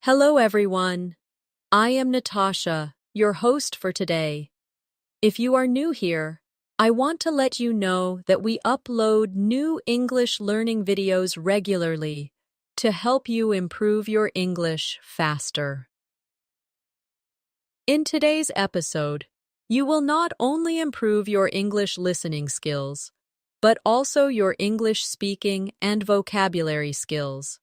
Hello, everyone. I am Natasha, your host for today. If you are new here, I want to let you know that we upload new English learning videos regularly to help you improve your English faster. In today's episode, you will not only improve your English listening skills, but also your English speaking and vocabulary skills.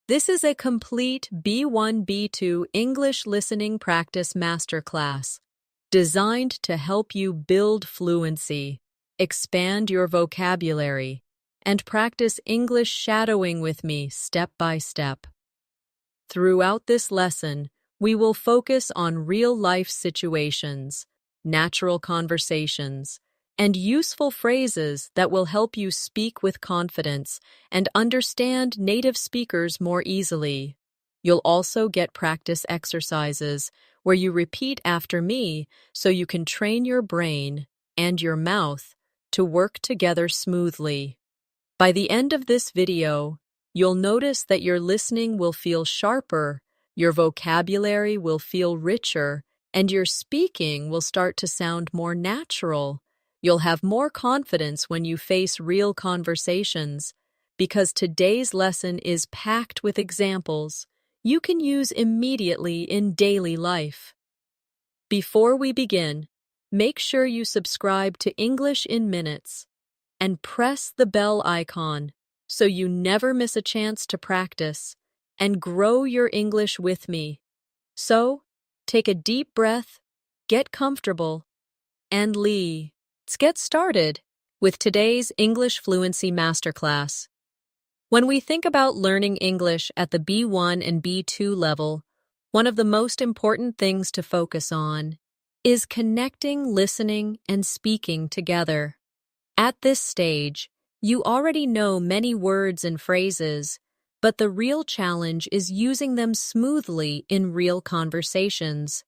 This is a complete B1-B2 English listening practice masterclass designed to help you build fluency, expand your vocabulary, and practice English shadowing with me step by step. Throughout this lesson, we will focus on real-life situations, natural conversations, and useful phrases that will help you speak with confidence and understand native speakers more easily. You'll also get practice exercises where you repeat after me so you can train your brain and your mouth to work together smoothly. By the end of this video, you'll notice that your listening will feel sharper, your vocabulary will feel richer, and your speaking will start to sound more natural. You'll have more confidence when you face real conversations, because today's lesson is packed with examples you can use immediately in daily life. Before we begin, make sure you subscribe to English in Minutes and press the bell icon so you never miss a chance to practice and grow your English with me. So, take a deep breath, get comfortable, and let's get started with today's English Fluency Masterclass. When we think about learning English at the B1 and B2 level, one of the most important things to focus on is connecting listening and speaking together. At this stage, you already know many words and phrases, but the real challenge is using them smoothly in real conversations.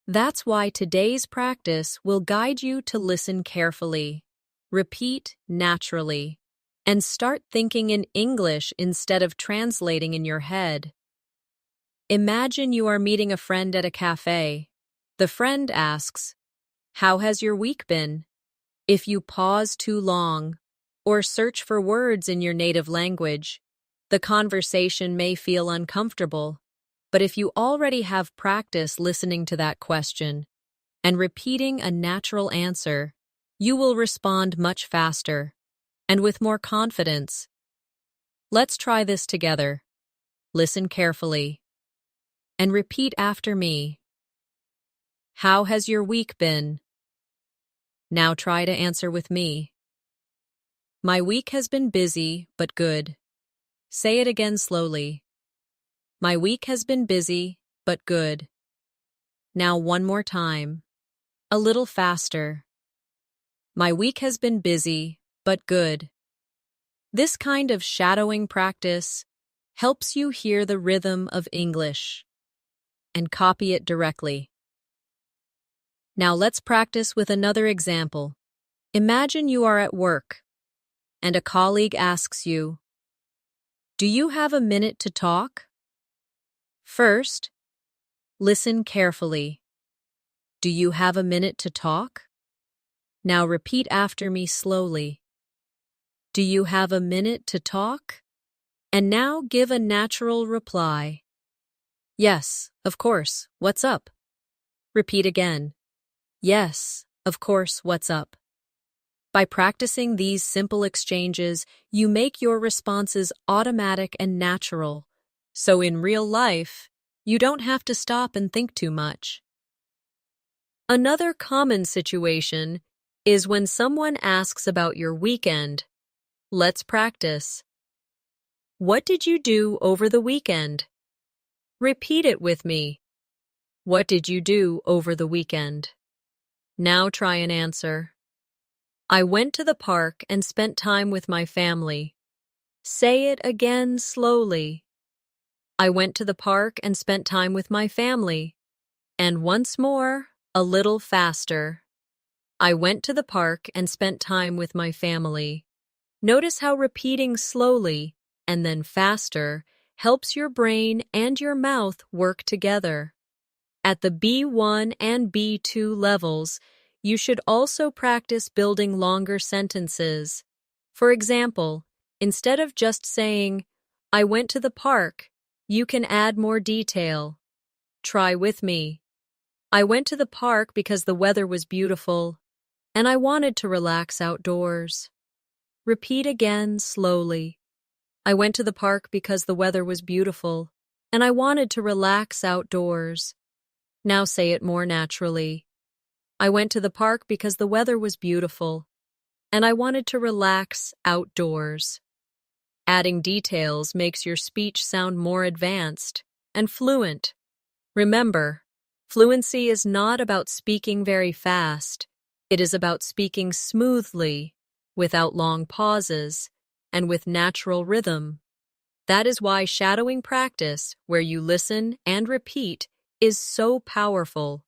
That's why today's practice will guide you to listen carefully, repeat naturally, and start thinking in English instead of translating in your head. Imagine you are meeting a friend at a cafe. The friend asks, "How has your week been?" If you pause too long or search for words in your native language, the conversation may feel uncomfortable. But if you already have practice listening to that question and repeating a natural answer, you will respond much faster and with more confidence. Let's try this together. Listen carefully and repeat after me. How has your week been? Now try to answer with me. My week has been busy, but good. Say it again slowly. My week has been busy, but good. Now one more time. A little faster. My week has been busy, but good. This kind of shadowing practice helps you hear the rhythm of English and copy it directly. Now let's practice with another example. Imagine you are at work and a colleague asks you, "Do you have a minute to talk?" First, listen carefully. Do you have a minute to talk? Now repeat after me slowly. Do you have a minute to talk? And now give a natural reply. Yes, of course, what's up? Repeat again. Yes, of course, what's up? By practicing these simple exchanges, you make your responses automatic and natural. So in real life, you don't have to stop and think too much. Another common situation is when someone asks about your weekend. Let's practice. What did you do over the weekend? Repeat it with me. What did you do over the weekend? Now try and answer. I went to the park and spent time with my family. Say it again slowly. I went to the park and spent time with my family. And once more, a little faster. I went to the park and spent time with my family. Notice how repeating slowly and then faster helps your brain and your mouth work together. At the B1 and B2 levels, you should also practice building longer sentences. For example, instead of just saying, "I went to the park," you can add more detail. Try with me. I went to the park because the weather was beautiful, and I wanted to relax outdoors. Repeat again slowly. I went to the park because the weather was beautiful, and I wanted to relax outdoors. Now say it more naturally. I went to the park because the weather was beautiful, and I wanted to relax outdoors. Adding details makes your speech sound more advanced and fluent. Remember, fluency is not about speaking very fast. It is about speaking smoothly, without long pauses, and with natural rhythm. That is why shadowing practice, where you listen and repeat, is so powerful.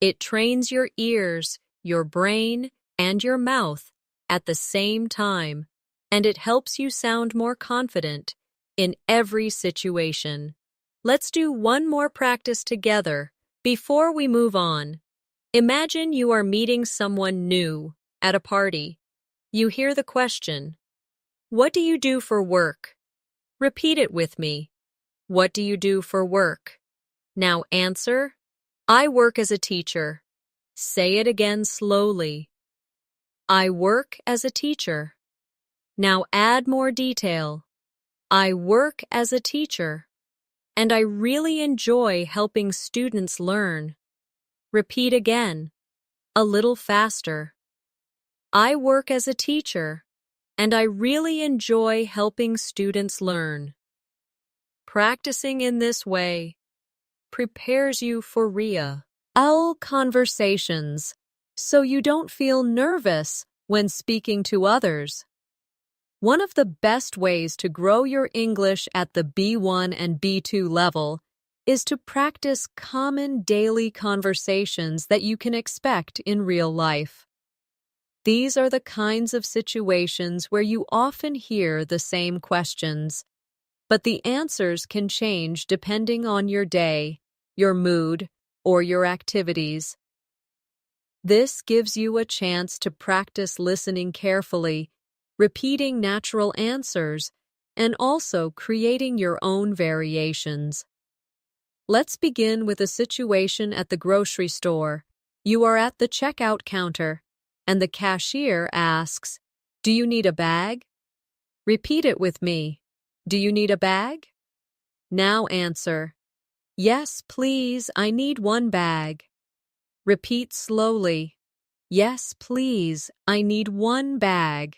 It trains your ears, your brain, and your mouth at the same time, and it helps you sound more confident in every situation. Let's do one more practice together before we move on. Imagine you are meeting someone new at a party. You hear the question, "What do you do for work?" Repeat it with me. What do you do for work? Now answer, "I work as a teacher." Say it again slowly. I work as a teacher. Now add more detail. I work as a teacher, and I really enjoy helping students learn. Repeat again, a little faster. I work as a teacher, and I really enjoy helping students learn. Practicing in this way prepares you for real conversations, so you don't feel nervous when speaking to others. One of the best ways to grow your English at the B1 and B2 level is to practice common daily conversations that you can expect in real life. These are the kinds of situations where you often hear the same questions, but the answers can change depending on your day, your mood, or your activities. This gives you a chance to practice listening carefully, repeating natural answers, and also creating your own variations. Let's begin with a situation at the grocery store. You are at the checkout counter, and the cashier asks, "Do you need a bag?" Repeat it with me. Do you need a bag? Now answer, "Yes, please, I need one bag." Repeat slowly. Yes, please, I need one bag.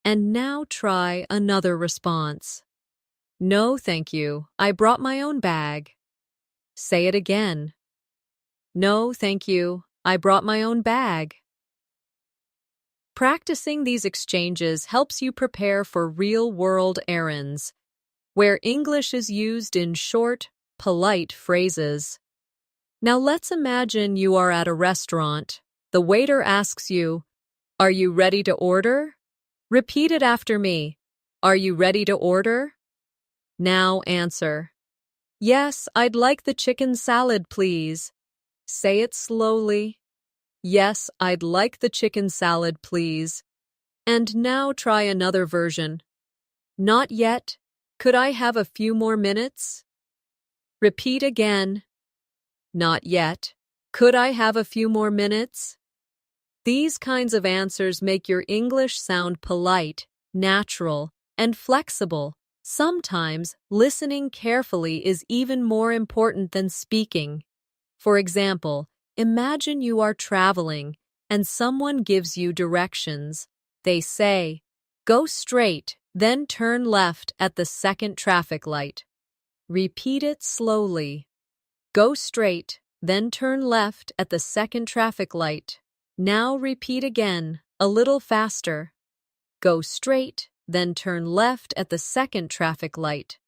And now try another response. No, thank you, I brought my own bag. Say it again. No, thank you, I brought my own bag. Practicing these exchanges helps you prepare for real-world errands, where English is used in short, polite phrases. Now let's imagine you are at a restaurant. The waiter asks you, "Are you ready to order?" Repeat it after me. Are you ready to order? Now answer, "Yes, I'd like the chicken salad, please." Say it slowly. Yes, I'd like the chicken salad, please. And now try another version. Not yet. Could I have a few more minutes? Repeat again. Not yet. Could I have a few more minutes? These kinds of answers make your English sound polite, natural, and flexible. Sometimes listening carefully is even more important than speaking. For example, imagine you are traveling and someone gives you directions. They say, "Go straight, then turn left at the second traffic light." Repeat it slowly. Go straight, then turn left at the second traffic light. Now repeat again, a little faster. Go straight, then turn left at the second traffic light.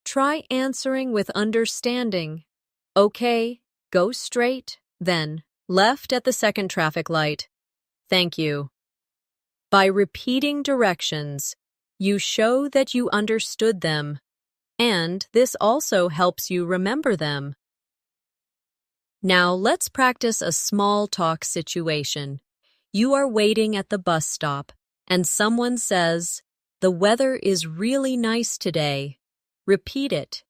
Try answering with understanding. Okay, go straight, then left at the second traffic light. Thank you. By repeating directions, you show that you understood them, and this also helps you remember them. Now let's practice a small talk situation. You are waiting at the bus stop, and someone says, "The weather is really nice today." Repeat it.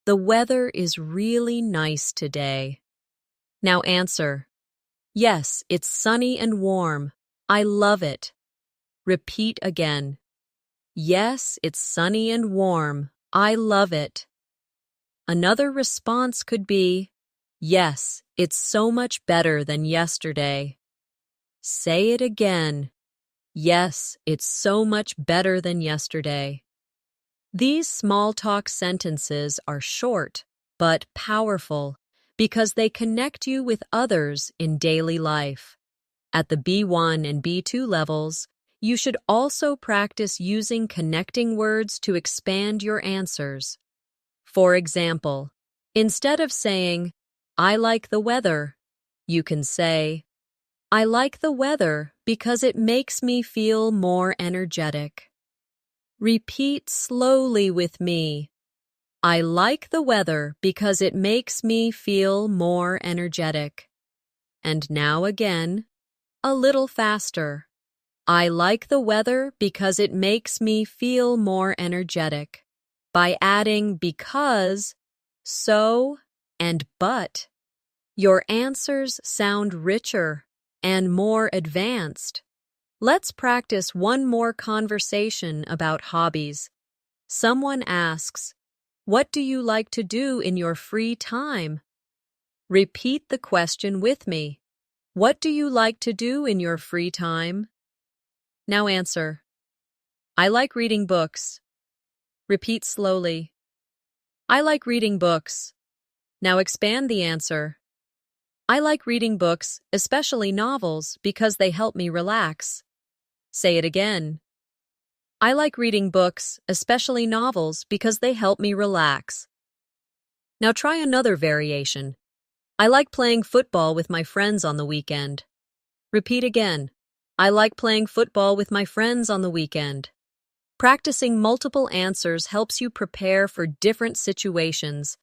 The weather is really nice today. Now answer. Yes, it's sunny and warm. I love it. Repeat again. Yes, it's sunny and warm. I love it. Another response could be, yes, it's so much better than yesterday. Say it again. Yes, it's so much better than yesterday. These small talk sentences are short but powerful because they connect you with others in daily life. At the B1 and B2 levels, you should also practice using connecting words to expand your answers. For example, instead of saying, "I like the weather," you can say, "I like the weather because it makes me feel more energetic." Repeat slowly with me. I like the weather because it makes me feel more energetic. And now again, a little faster. I like the weather because it makes me feel more energetic. By adding because, so, and but, your answers sound richer and more advanced. Let's practice one more conversation about hobbies. Someone asks, "What do you like to do in your free time?" Repeat the question with me. What do you like to do in your free time? Now answer. I like reading books. Repeat slowly. I like reading books. Now expand the answer. I like reading books, especially novels, because they help me relax. Say it again. I like reading books, especially novels, because they help me relax. Now try another variation. I like playing football with my friends on the weekend. Repeat again. I like playing football with my friends on the weekend. Practicing multiple answers helps you prepare for different situations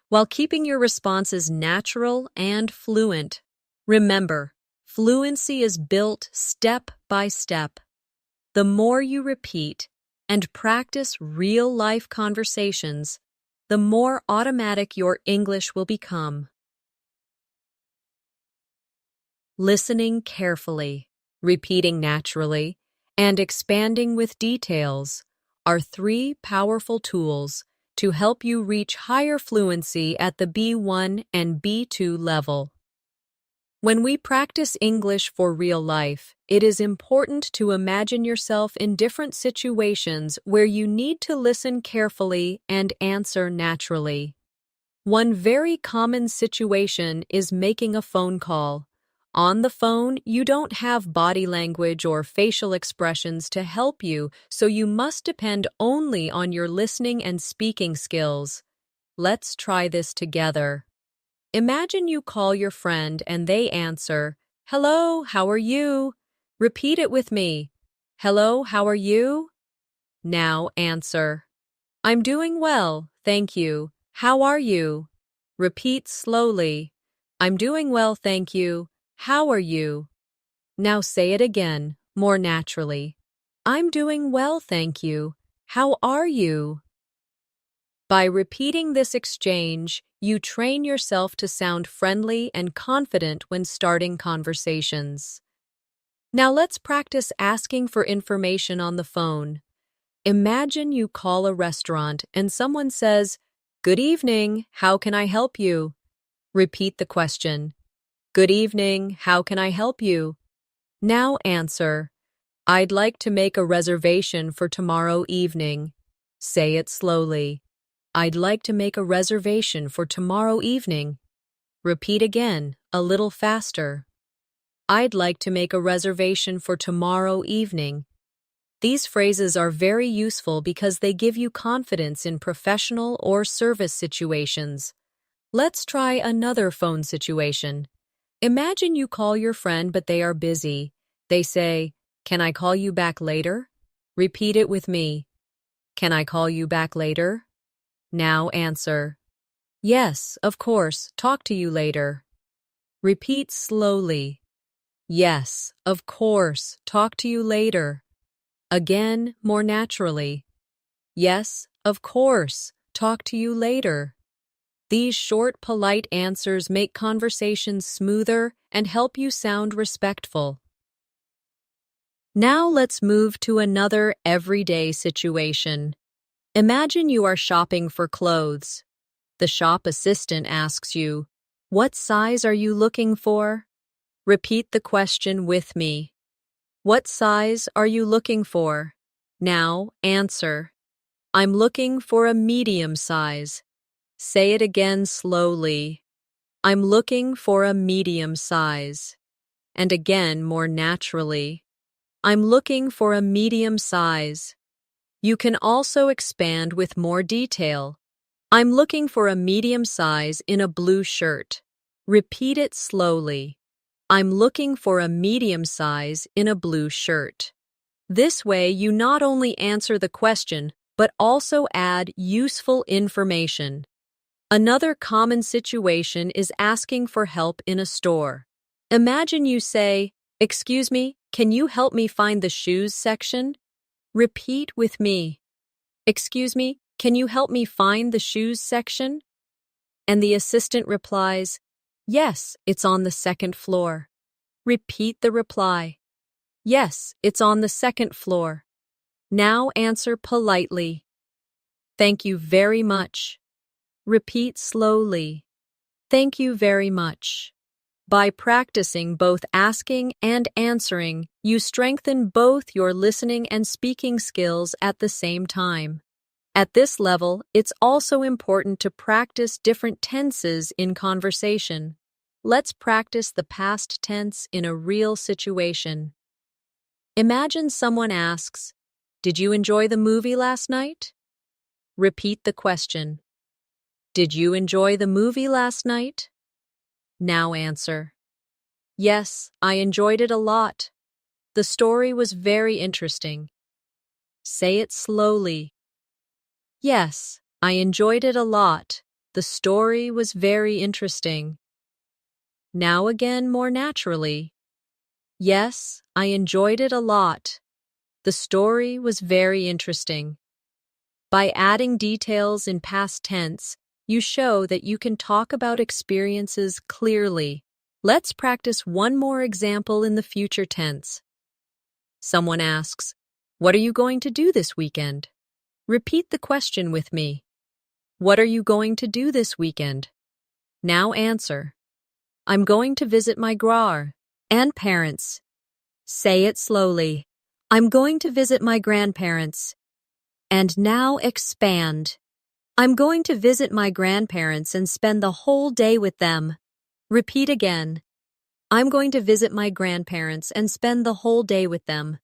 while keeping your responses natural and fluent. Remember, fluency is built step by step. The more you repeat and practice real-life conversations, the more automatic your English will become. Listening carefully, repeating naturally, and expanding with details are three powerful tools to help you reach higher fluency at the B1 and B2 level. When we practice English for real life, it is important to imagine yourself in different situations where you need to listen carefully and answer naturally. One very common situation is making a phone call. On the phone, you don't have body language or facial expressions to help you, so you must depend only on your listening and speaking skills. Let's try this together. Imagine you call your friend and they answer, "Hello, how are you?" Repeat it with me. "Hello, how are you?" Now answer, "I'm doing well, thank you. How are you?" Repeat slowly. "I'm doing well, thank you. How are you?" Now say it again, more naturally. "I'm doing well, thank you. How are you?" By repeating this exchange, you train yourself to sound friendly and confident when starting conversations. Now let's practice asking for information on the phone. Imagine you call a restaurant and someone says, "Good evening, how can I help you?" Repeat the question. "Good evening, how can I help you?" Now answer, "I'd like to make a reservation for tomorrow evening." Say it slowly. "I'd like to make a reservation for tomorrow evening." Repeat again, a little faster. "I'd like to make a reservation for tomorrow evening." These phrases are very useful because they give you confidence in professional or service situations. Let's try another phone situation. Imagine you call your friend but they are busy. They say, "Can I call you back later?" Repeat it with me. "Can I call you back later?" Now answer. Yes, of course. Talk to you later. Repeat slowly. Yes, of course. Talk to you later. Again, more naturally. Yes, of course. Talk to you later. These short, polite answers make conversations smoother and help you sound respectful. Now let's move to another everyday situation. Imagine you are shopping for clothes. The shop assistant asks you, "What size are you looking for?" Repeat the question with me. What size are you looking for? Now answer. I'm looking for a medium size. Say it again slowly. I'm looking for a medium size. And again more naturally. I'm looking for a medium size. You can also expand with more detail. I'm looking for a medium size in a blue shirt. Repeat it slowly. I'm looking for a medium size in a blue shirt. This way, you not only answer the question, but also add useful information. Another common situation is asking for help in a store. Imagine you say, "Excuse me, can you help me find the shoes section?" Repeat with me. "Excuse me, can you help me find the shoes section?" And the assistant replies, "Yes, it's on the second floor." Repeat the reply. "Yes, it's on the second floor." Now answer politely. "Thank you very much." Repeat slowly. "Thank you very much." By practicing both asking and answering, you strengthen both your listening and speaking skills at the same time. At this level, it's also important to practice different tenses in conversation. Let's practice the past tense in a real situation. Imagine someone asks, "Did you enjoy the movie last night?" Repeat the question. "Did you enjoy the movie last night?" Now answer. "Yes, I enjoyed it a lot. The story was very interesting." Say it slowly. "Yes, I enjoyed it a lot. The story was very interesting." Now again more naturally. "Yes, I enjoyed it a lot. The story was very interesting." By adding details in past tense, you show that you can talk about experiences clearly. Let's practice one more example in the future tense. Someone asks, "What are you going to do this weekend?" Repeat the question with me. What are you going to do this weekend? Now answer. I'm going to visit my grandparents. Say it slowly. I'm going to visit my grandparents. And now expand. I'm going to visit my grandparents and spend the whole day with them. Repeat again. I'm going to visit my grandparents and spend the whole day with them.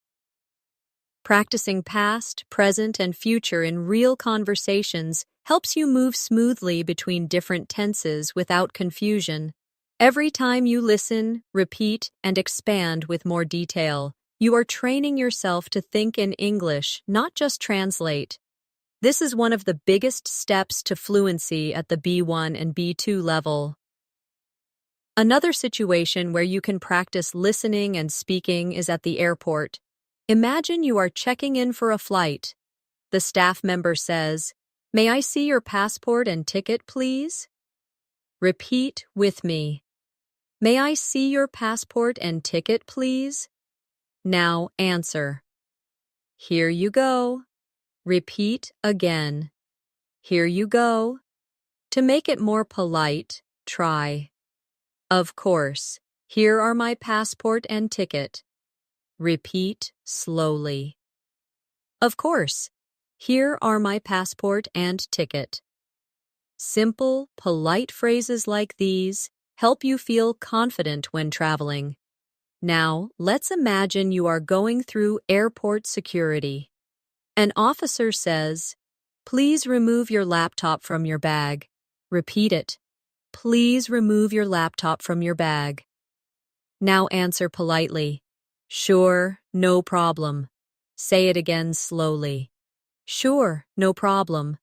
Practicing past, present, and future in real conversations helps you move smoothly between different tenses without confusion. Every time you listen, repeat, and expand with more detail, you are training yourself to think in English, not just translate. This is one of the biggest steps to fluency at the B1 and B2 level. Another situation where you can practice listening and speaking is at the airport. Imagine you are checking in for a flight. The staff member says, "May I see your passport and ticket, please?" Repeat with me. May I see your passport and ticket, please? Now answer. Here you go. Repeat again. Here you go. To make it more polite, try. Of course, here are my passport and ticket. Repeat slowly. Of course, here are my passport and ticket. Simple, polite phrases like these help you feel confident when traveling. Now, let's imagine you are going through airport security. An officer says, "Please remove your laptop from your bag." Repeat it. Please remove your laptop from your bag. Now answer politely. Sure, no problem. Say it again slowly. Sure, no problem.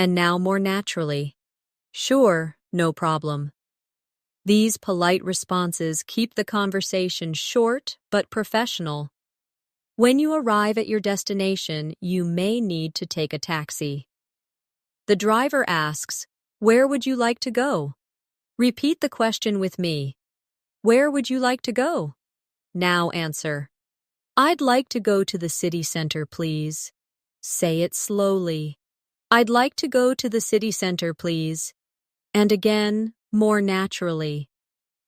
And now more naturally. Sure, no problem. These polite responses keep the conversation short but professional. When you arrive at your destination, you may need to take a taxi. The driver asks, "Where would you like to go?" Repeat the question with me. Where would you like to go? Now answer. I'd like to go to the city center, please. Say it slowly. I'd like to go to the city center, please. And again, more naturally.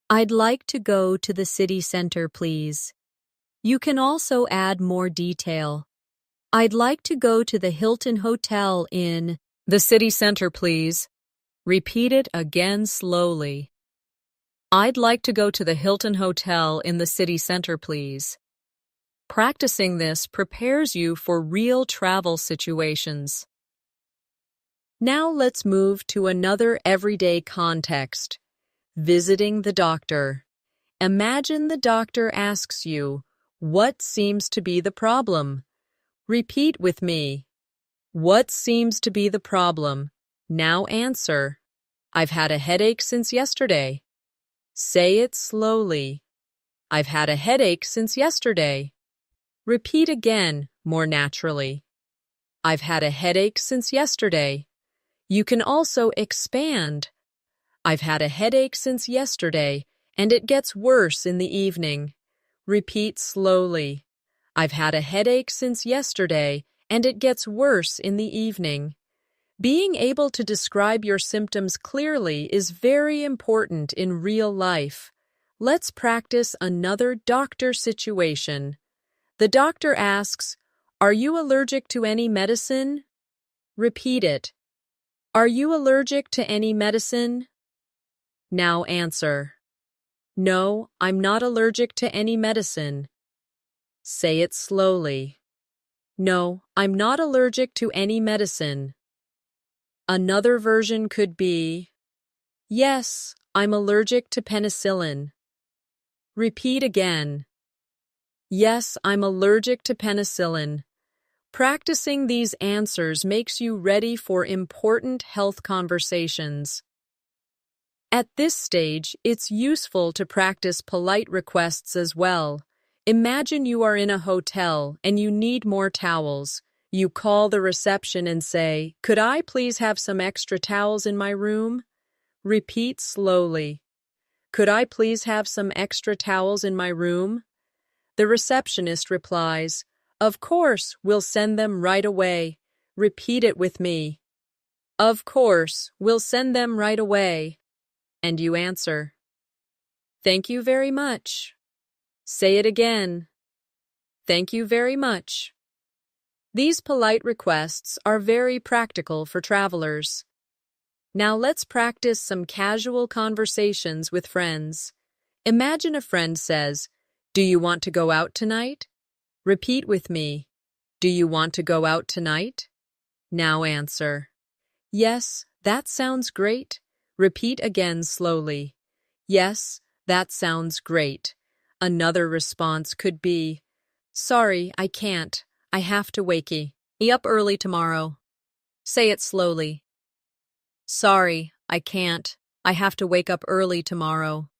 I'd like to go to the city center, please. You can also add more detail. I'd like to go to the Hilton Hotel in the city center, please. Repeat it again slowly. I'd like to go to the Hilton Hotel in the city center, please. Practicing this prepares you for real travel situations. Now let's move to another everyday context. Visiting the doctor. Imagine the doctor asks you, "What seems to be the problem?" Repeat with me. What seems to be the problem? Now answer. I've had a headache since yesterday. Say it slowly. I've had a headache since yesterday. Repeat again, more naturally. I've had a headache since yesterday. You can also expand. I've had a headache since yesterday, and it gets worse in the evening. Repeat slowly. I've had a headache since yesterday, and it gets worse in the evening. Being able to describe your symptoms clearly is very important in real life. Let's practice another doctor situation. The doctor asks, "Are you allergic to any medicine?" Repeat it. Are you allergic to any medicine? Now answer. No, I'm not allergic to any medicine. Say it slowly. No, I'm not allergic to any medicine. Another version could be, yes, I'm allergic to penicillin. Repeat again. Yes, I'm allergic to penicillin. Practicing these answers makes you ready for important health conversations. At this stage, it's useful to practice polite requests as well. Imagine you are in a hotel and you need more towels. You call the reception and say, "Could I please have some extra towels in my room?" Repeat slowly. Could I please have some extra towels in my room? The receptionist replies, "Of course, we'll send them right away." Repeat it with me. Of course, we'll send them right away. And you answer, "Thank you very much." Say it again. Thank you very much. These polite requests are very practical for travelers. Now let's practice some casual conversations with friends. Imagine a friend says, "Do you want to go out tonight?" Repeat with me. Do you want to go out tonight? Now answer. Yes, that sounds great. Repeat again slowly. Yes, that sounds great. Another response could be, "Sorry, I can't. I have to wakey. Be up early tomorrow." Say it slowly. Sorry, I can't. I have to wake up early tomorrow.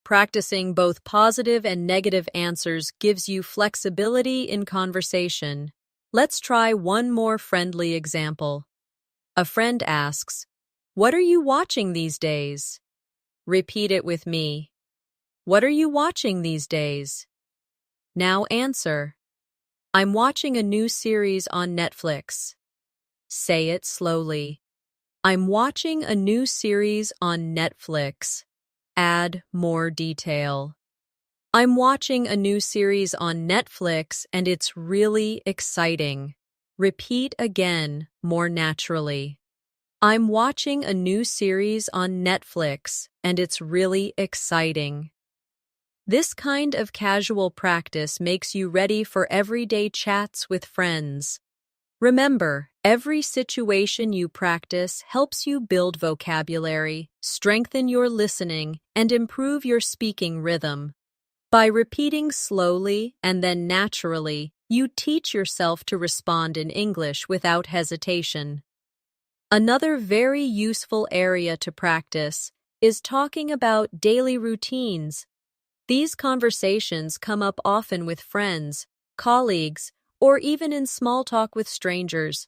Practicing both positive and negative answers gives you flexibility in conversation. Let's try one more friendly example. A friend asks, "What are you watching these days?" Repeat it with me. What are you watching these days? Now answer. I'm watching a new series on Netflix. Say it slowly. I'm watching a new series on Netflix. Add more detail. I'm watching a new series on Netflix and it's really exciting. Repeat again, more naturally. I'm watching a new series on Netflix and it's really exciting. This kind of casual practice makes you ready for everyday chats with friends. Remember, every situation you practice helps you build vocabulary, strengthen your listening, and improve your speaking rhythm. By repeating slowly and then naturally, you teach yourself to respond in English without hesitation. Another very useful area to practice is talking about daily routines. These conversations come up often with friends, colleagues, or even in small talk with strangers.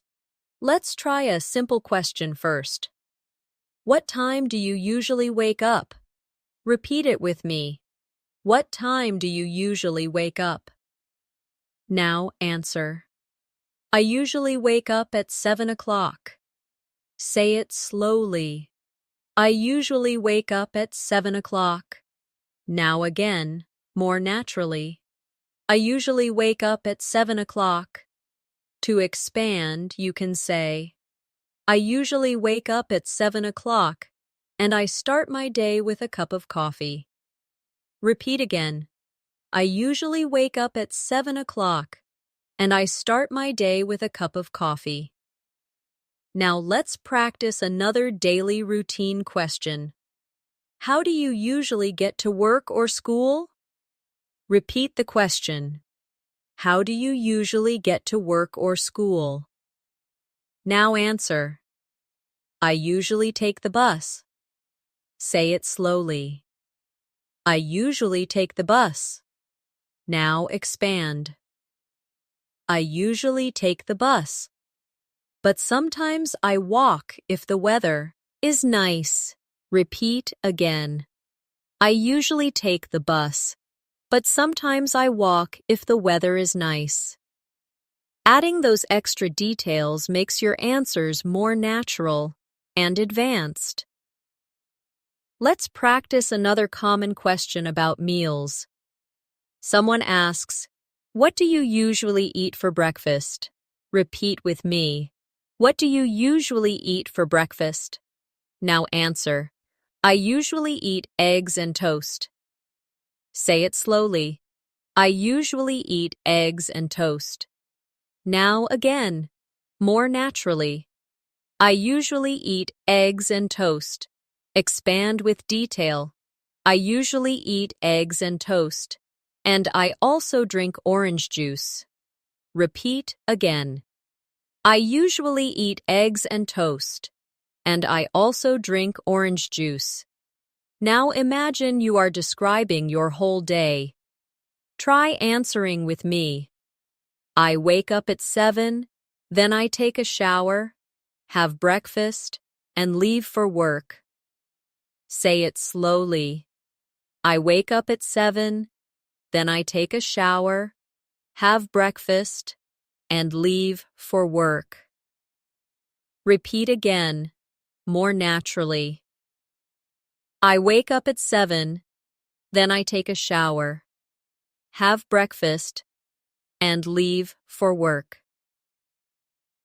Let's try a simple question first. What time do you usually wake up? Repeat it with me. What time do you usually wake up? Now answer. I usually wake up at 7 o'clock. Say it slowly. I usually wake up at 7 o'clock. Now again, more naturally. I usually wake up at 7 o'clock. To expand, you can say, I usually wake up at 7 o'clock, and I start my day with a cup of coffee. Repeat again. I usually wake up at 7 o'clock, and I start my day with a cup of coffee. Now let's practice another daily routine question. How do you usually get to work or school? Repeat the question. How do you usually get to work or school? Now answer. I usually take the bus. Say it slowly. I usually take the bus. Now expand. I usually take the bus. But sometimes I walk if the weather is nice. Repeat again. I usually take the bus, but sometimes I walk if the weather is nice. Adding those extra details makes your answers more natural and advanced. Let's practice another common question about meals. Someone asks, what do you usually eat for breakfast? Repeat with me. What do you usually eat for breakfast? Now answer. I usually eat eggs and toast. Say it slowly. I usually eat eggs and toast. Now again, more naturally. I usually eat eggs and toast. Expand with detail. I usually eat eggs and toast. And I also drink orange juice. Repeat again. I usually eat eggs and toast, and I also drink orange juice. Now imagine you are describing your whole day. Try answering with me. I wake up at 7, then I take a shower, have breakfast, and leave for work. Say it slowly. I wake up at 7, then I take a shower, have breakfast, and leave for work. Repeat again, more naturally. I wake up at 7, then I take a shower, have breakfast, and leave for work.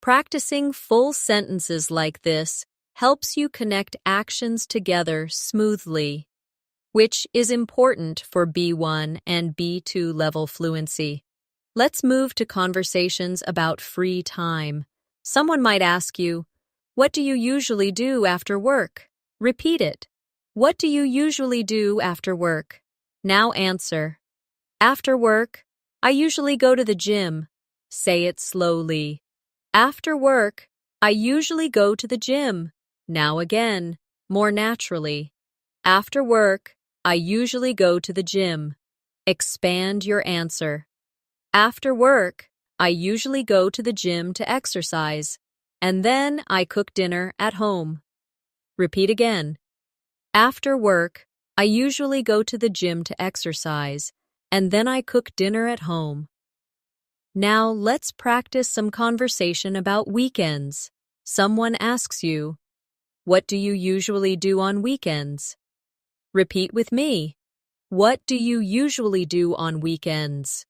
Practicing full sentences like this helps you connect actions together smoothly, which is important for B1 and B2 level fluency. Let's move to conversations about free time. Someone might ask you, what do you usually do after work? Repeat it. What do you usually do after work? Now answer. After work, I usually go to the gym. Say it slowly. After work, I usually go to the gym. Now again, more naturally. After work, I usually go to the gym. Expand your answer. After work, I usually go to the gym to exercise, and then I cook dinner at home. Repeat again. After work, I usually go to the gym to exercise, and then I cook dinner at home. Now let's practice some conversation about weekends. Someone asks you, what do you usually do on weekends? Repeat with me. What do you usually do on weekends?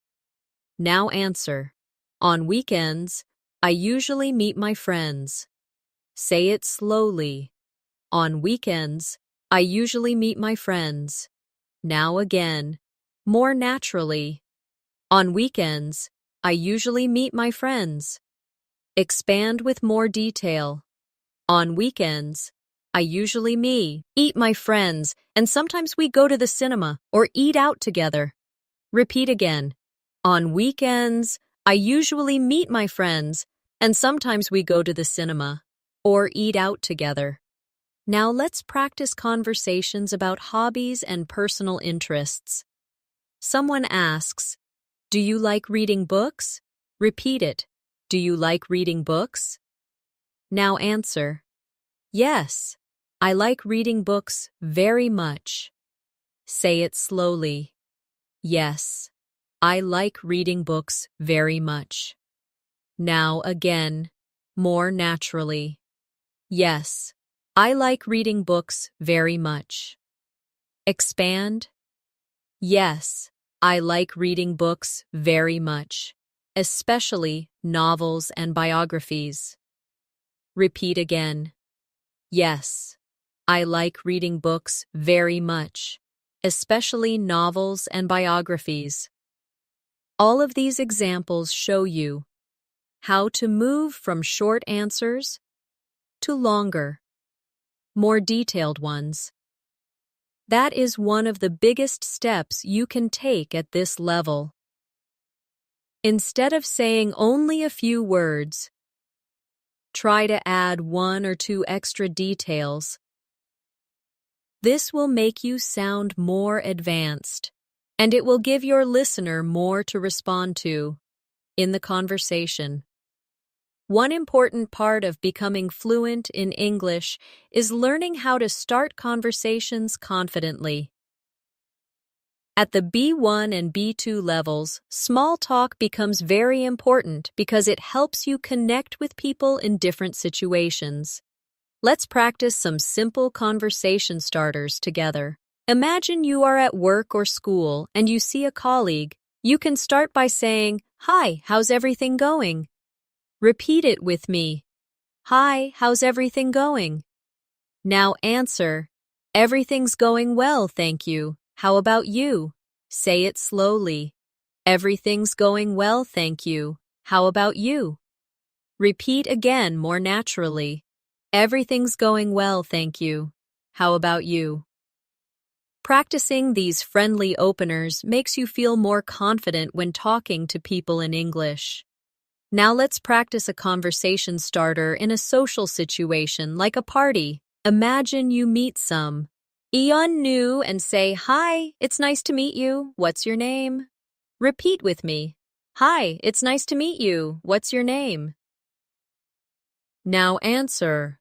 Now answer. On weekends, I usually meet my friends. Say it slowly. On weekends, I usually meet my friends. Now again, more naturally. On weekends, I usually meet my friends. Expand with more detail. On weekends, I usually meet my friends, and sometimes we go to the cinema or eat out together. Repeat again. On weekends, I usually meet my friends, and sometimes we go to the cinema or eat out together. Now let's practice conversations about hobbies and personal interests. Someone asks, "Do you like reading books?" Repeat it. Do you like reading books? Now answer, "Yes, I like reading books very much." Say it slowly. Yes, I like reading books very much. Now again, more naturally. Yes, I like reading books very much. Expand. Yes, I like reading books very much, especially novels and biographies. Repeat again. Yes, I like reading books very much, especially novels and biographies. All of these examples show you how to move from short answers to longer, more detailed ones. That is one of the biggest steps you can take at this level. Instead of saying only a few words, try to add 1 or 2 extra details. This will make you sound more advanced, and it will give your listener more to respond to in the conversation. One important part of becoming fluent in English is learning how to start conversations confidently. At the B1 and B2 levels, small talk becomes very important because it helps you connect with people in different situations. Let's practice some simple conversation starters together. Imagine you are at work or school and you see a colleague. You can start by saying, "Hi, how's everything going?" Repeat it with me. "Hi, how's everything going?" Now answer, "Everything's going well, thank you. How about you?" Say it slowly. "Everything's going well, thank you. How about you?" Repeat again more naturally. "Everything's going well, thank you. How about you?" Practicing these friendly openers makes you feel more confident when talking to people in English. Now let's practice a conversation starter in a social situation like a party. Imagine you meet Eon new and say, "Hi, it's nice to meet you. What's your name?" Repeat with me. "Hi, it's nice to meet you. What's your name?" Now answer.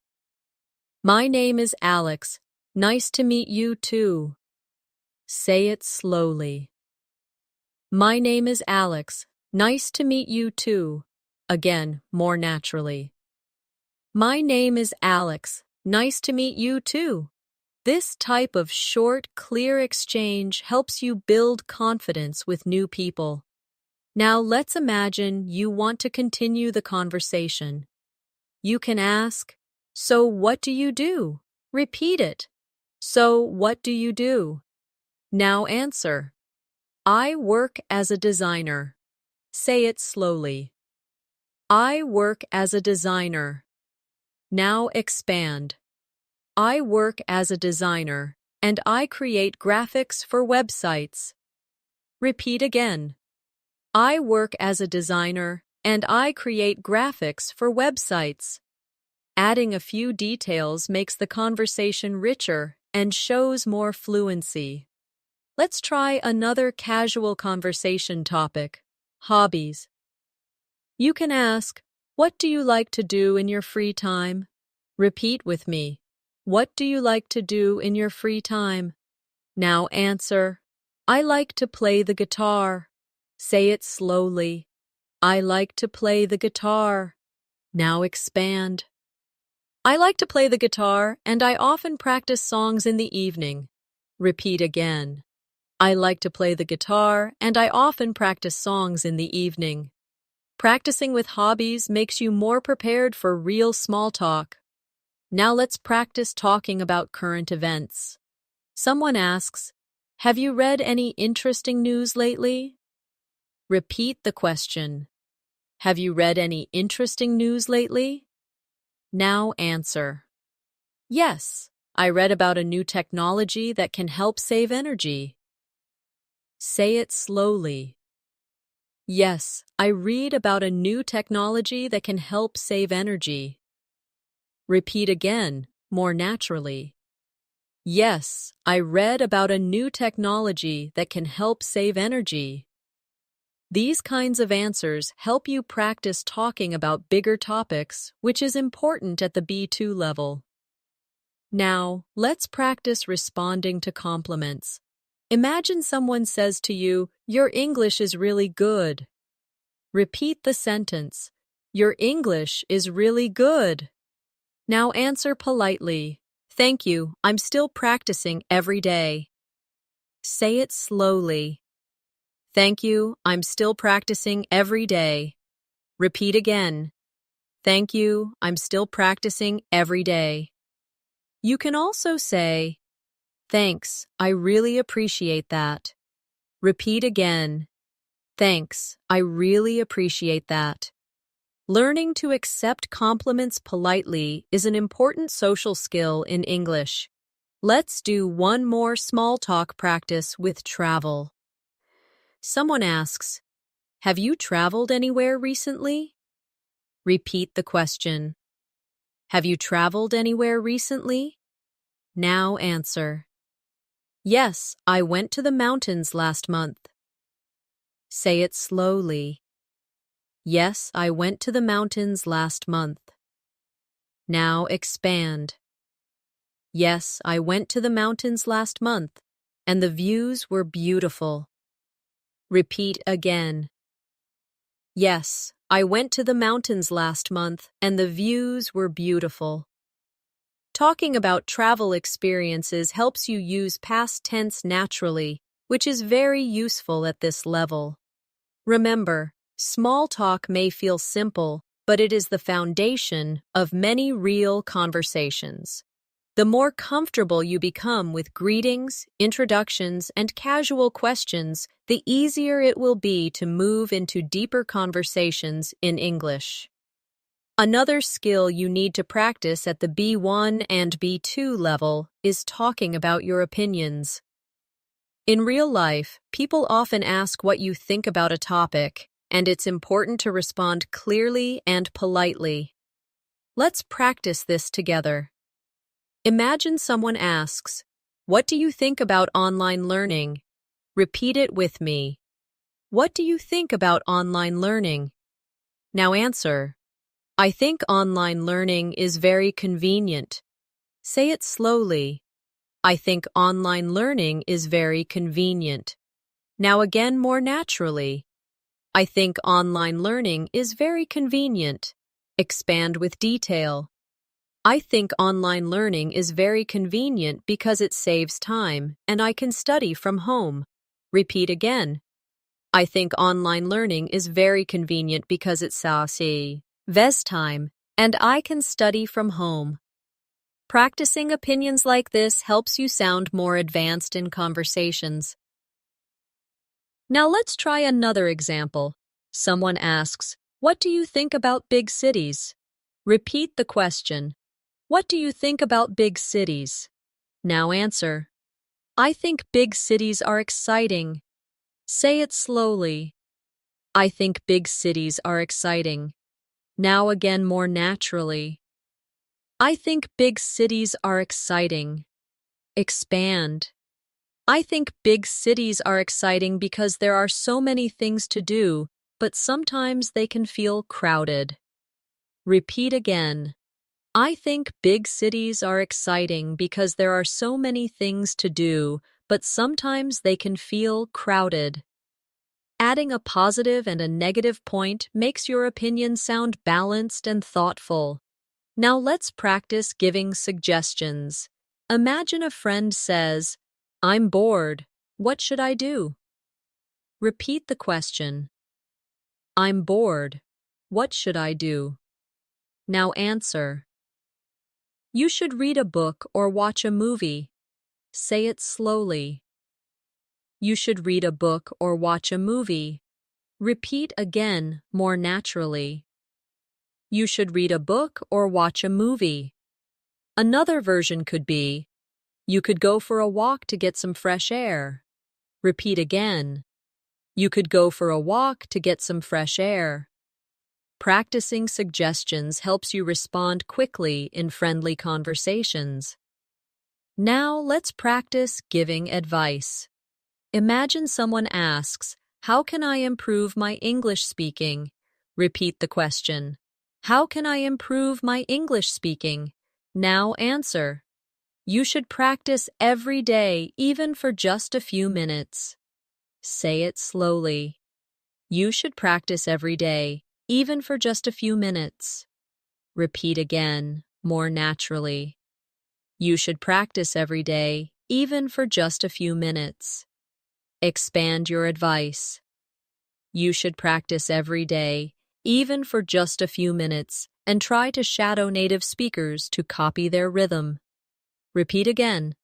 "My name is Alex. Nice to meet you too." Say it slowly. "My name is Alex. Nice to meet you too." Again, more naturally. "My name is Alex. Nice to meet you too." This type of short, clear exchange helps you build confidence with new people. Now let's imagine you want to continue the conversation. You can ask, "So what do you do?" Repeat it. "So what do you do?" Now answer. "I work as a designer." Say it slowly. "I work as a designer." Now expand. "I work as a designer, and I create graphics for websites." Repeat again. "I work as a designer, and I create graphics for websites." Adding a few details makes the conversation richer and shows more fluency. Let's try another casual conversation topic, hobbies. You can ask, "What do you like to do in your free time?" Repeat with me. "What do you like to do in your free time?" Now answer, "I like to play the guitar." Say it slowly. "I like to play the guitar." Now expand. "I like to play the guitar, and I often practice songs in the evening." Repeat again. "I like to play the guitar, and I often practice songs in the evening." Practicing with hobbies makes you more prepared for real small talk. Now let's practice talking about current events. Someone asks, "Have you read any interesting news lately?" Repeat the question. "Have you read any interesting news lately?" Now answer. "Yes, I read about a new technology that can help save energy." Say it slowly. "Yes, I read about a new technology that can help save energy." Repeat again, more naturally. Yes, I read about a new technology that can help save energy. These kinds of answers help you practice talking about bigger topics, which is important at the B2 level. Now, let's practice responding to compliments. Imagine someone says to you, "Your English is really good." Repeat the sentence, "Your English is really good." Now answer politely, "Thank you, I'm still practicing every day." Say it slowly. "Thank you, I'm still practicing every day." Repeat again. "Thank you, I'm still practicing every day." You can also say, "Thanks, I really appreciate that." Repeat again. "Thanks, I really appreciate that." Learning to accept compliments politely is an important social skill in English. Let's do one more small talk practice with travel. Someone asks, "Have you traveled anywhere recently?" Repeat the question. "Have you traveled anywhere recently?" Now answer. "Yes, I went to the mountains last month." Say it slowly. "Yes, I went to the mountains last month." Now expand. "Yes, I went to the mountains last month, and the views were beautiful." Repeat again. "Yes, I went to the mountains last month, and the views were beautiful." Talking about travel experiences helps you use past tense naturally, which is very useful at this level. Remember, small talk may feel simple, but it is the foundation of many real conversations. The more comfortable you become with greetings, introductions, and casual questions, the easier it will be to move into deeper conversations in English. Another skill you need to practice at the B1 and B2 level is talking about your opinions. In real life, people often ask what you think about a topic, and it's important to respond clearly and politely. Let's practice this together. Imagine someone asks, "What do you think about online learning?" Repeat it with me. What do you think about online learning? Now answer. "I think online learning is very convenient." Say it slowly. "I think online learning is very convenient." Now again more naturally. "I think online learning is very convenient." Expand with detail. "I think online learning is very convenient because it saves time and I can study from home." Repeat again. "I think online learning is very convenient because it saves time and I can study from home." Practicing opinions like this helps you sound more advanced in conversations. Now let's try another example. Someone asks, "What do you think about big cities?" Repeat the question. What do you think about big cities? Now answer. "I think big cities are exciting." Say it slowly. "I think big cities are exciting." Now again more naturally. "I think big cities are exciting." Expand. "I think big cities are exciting because there are so many things to do, but sometimes they can feel crowded." Repeat again. "I think big cities are exciting because there are so many things to do, but sometimes they can feel crowded." Adding a positive and a negative point makes your opinion sound balanced and thoughtful. Now let's practice giving suggestions. Imagine a friend says, "I'm bored. What should I do?" Repeat the question. "I'm bored. What should I do?" Now answer. "You should read a book or watch a movie." Say it slowly. "You should read a book or watch a movie." Repeat again, more naturally. "You should read a book or watch a movie." Another version could be, "You could go for a walk to get some fresh air." Repeat again. "You could go for a walk to get some fresh air." Practicing suggestions helps you respond quickly in friendly conversations. Now let's practice giving advice. Imagine someone asks, "How can I improve my English speaking?" Repeat the question. How can I improve my English speaking? Now answer. You should practice every day, even for just a few minutes. Say it slowly. You should practice every day, even for just a few minutes. Repeat again, more naturally. You should practice every day, even for just a few minutes. Expand your advice. You should practice every day, even for just a few minutes, and try to shadow native speakers to copy their rhythm. Repeat again.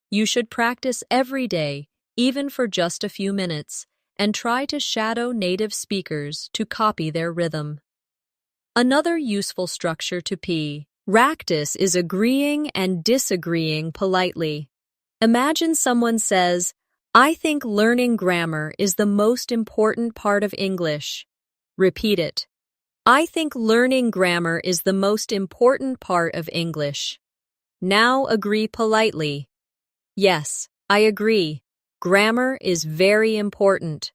You should practice every day, even for just a few minutes, and try to shadow native speakers to copy their rhythm. Another useful structure to P. Practice is agreeing and disagreeing politely. Imagine someone says, "I think learning grammar is the most important part of English." Repeat it. I think learning grammar is the most important part of English. Now agree politely. Yes, I agree. Grammar is very important.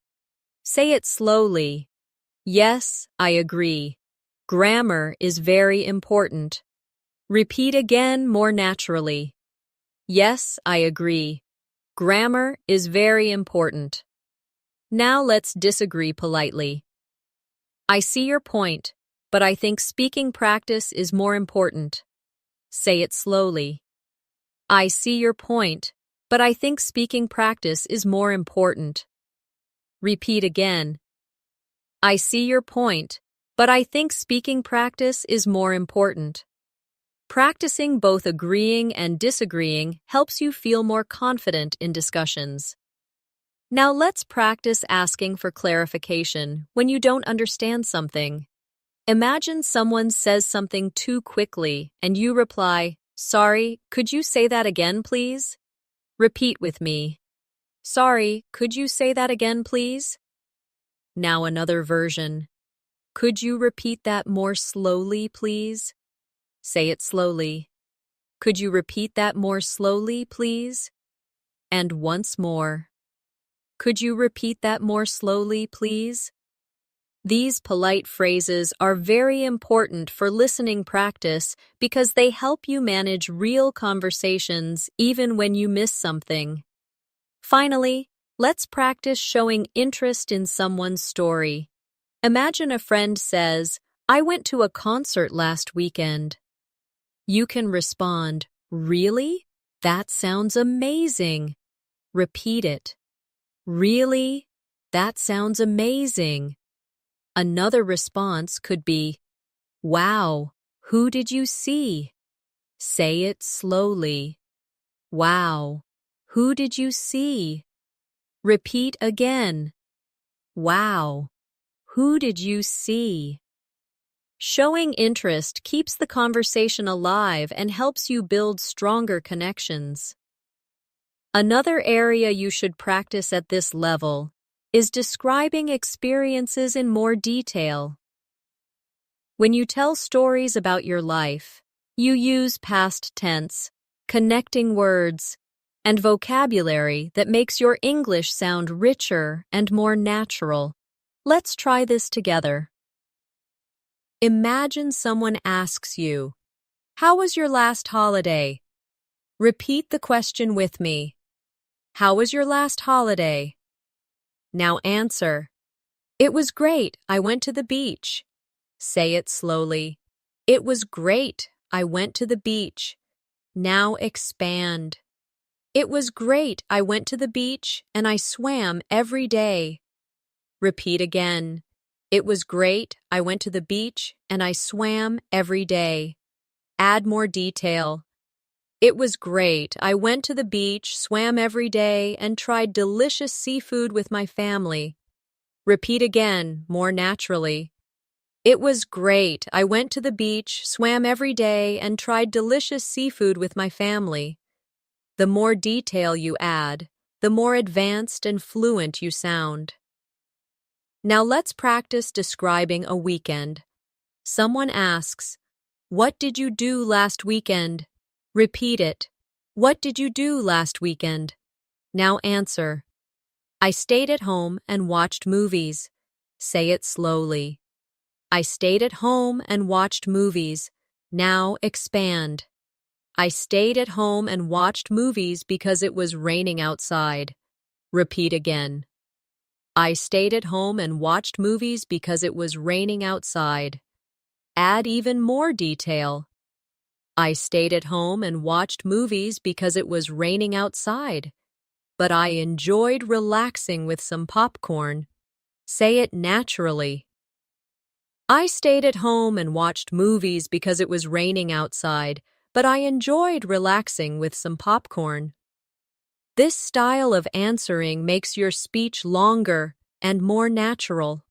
Say it slowly. Yes, I agree. Grammar is very important. Repeat again more naturally. Yes, I agree. Grammar is very important. Now let's disagree politely. I see your point, but I think speaking practice is more important. Say it slowly. I see your point, but I think speaking practice is more important. Repeat again. I see your point, but I think speaking practice is more important. Practicing both agreeing and disagreeing helps you feel more confident in discussions. Now let's practice asking for clarification when you don't understand something. Imagine someone says something too quickly and you reply, "Sorry, could you say that again, please?" Repeat with me. Sorry, could you say that again, please? Now another version. Could you repeat that more slowly, please? Say it slowly. Could you repeat that more slowly, please? And once more. Could you repeat that more slowly, please? These polite phrases are very important for listening practice because they help you manage real conversations even when you miss something. Finally, let's practice showing interest in someone's story. Imagine a friend says, "I went to a concert last weekend." You can respond, "Really? That sounds amazing." Repeat it. Really? That sounds amazing. Another response could be, "Wow, who did you see?" Say it slowly. Wow, who did you see? Repeat again. Wow, who did you see? Showing interest keeps the conversation alive and helps you build stronger connections. Another area you should practice at this level is describing experiences in more detail. When you tell stories about your life, you use past tense, connecting words, and vocabulary that makes your English sound richer and more natural. Let's try this together. Imagine someone asks you, "How was your last holiday?" Repeat the question with me. How was your last holiday? Now answer. It was great. I went to the beach. Say it slowly. It was great. I went to the beach. Now expand. It was great. I went to the beach and I swam every day. Repeat again. It was great. I went to the beach and I swam every day. Add more detail. It was great. I went to the beach, swam every day, and tried delicious seafood with my family. Repeat again, more naturally. It was great. I went to the beach, swam every day, and tried delicious seafood with my family. The more detail you add, the more advanced and fluent you sound. Now let's practice describing a weekend. Someone asks, "What did you do last weekend?" Repeat it. What did you do last weekend? Now answer. I stayed at home and watched movies. Say it slowly. I stayed at home and watched movies. Now expand. I stayed at home and watched movies because it was raining outside. Repeat again. I stayed at home and watched movies because it was raining outside. Add even more detail. I stayed at home and watched movies because it was raining outside, but I enjoyed relaxing with some popcorn. Say it naturally. I stayed at home and watched movies because it was raining outside, but I enjoyed relaxing with some popcorn. This style of answering makes your speech longer and more natural.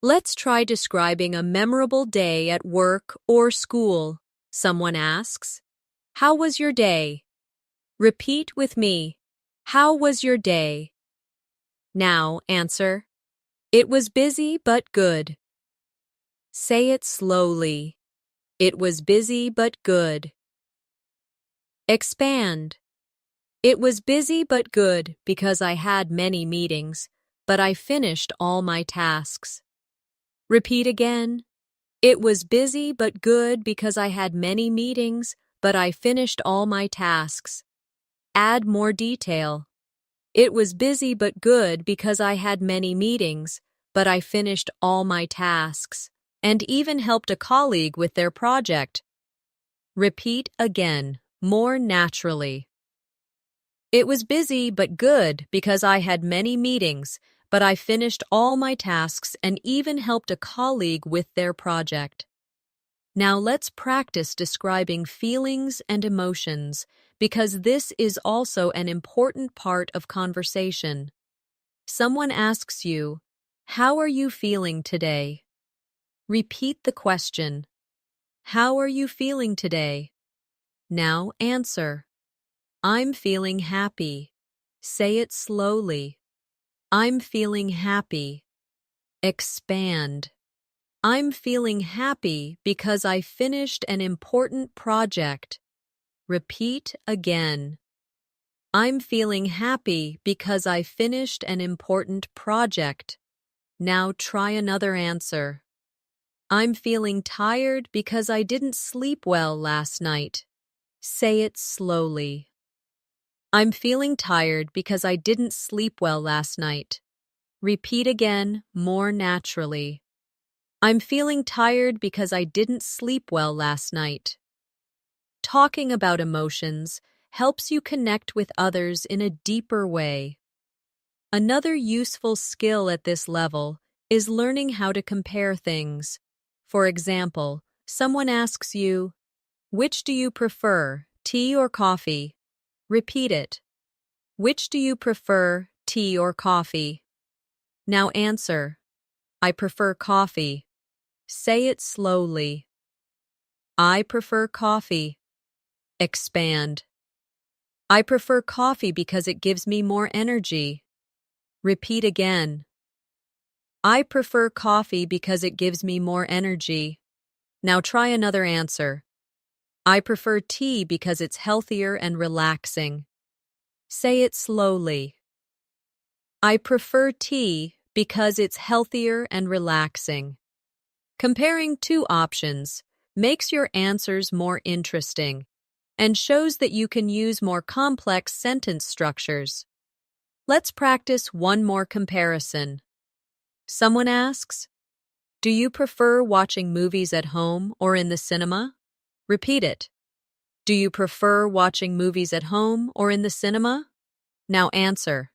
Let's try describing a memorable day at work or school. Someone asks, "How was your day?" Repeat with me. How was your day? Now answer. It was busy but good. Say it slowly. It was busy but good. Expand. It was busy but good because I had many meetings, but I finished all my tasks. Repeat again. It was busy but good because I had many meetings, but I finished all my tasks. Add more detail. It was busy but good because I had many meetings, but I finished all my tasks, and even helped a colleague with their project. Repeat again, more naturally. It was busy but good because I had many meetings, but I finished all my tasks and even helped a colleague with their project. Now let's practice describing feelings and emotions, because this is also an important part of conversation. Someone asks you, "How are you feeling today?" Repeat the question. How are you feeling today? Now answer. I'm feeling happy. Say it slowly. I'm feeling happy. Expand. I'm feeling happy because I finished an important project. Repeat again. I'm feeling happy because I finished an important project. Now try another answer. I'm feeling tired because I didn't sleep well last night. Say it slowly. I'm feeling tired because I didn't sleep well last night. Repeat again, more naturally. I'm feeling tired because I didn't sleep well last night. Talking about emotions helps you connect with others in a deeper way. Another useful skill at this level is learning how to compare things. For example, someone asks you, "Which do you prefer, tea or coffee?" Repeat it. Which do you prefer, tea or coffee? Now answer. I prefer coffee. Say it slowly. I prefer coffee. Expand. I prefer coffee because it gives me more energy. Repeat again. I prefer coffee because it gives me more energy. Now try another answer. I prefer tea because it's healthier and relaxing. Say it slowly. I prefer tea because it's healthier and relaxing. Comparing two options makes your answers more interesting and shows that you can use more complex sentence structures. Let's practice one more comparison. Someone asks, "Do you prefer watching movies at home or in the cinema?" Repeat it. Do you prefer watching movies at home or in the cinema? Now answer.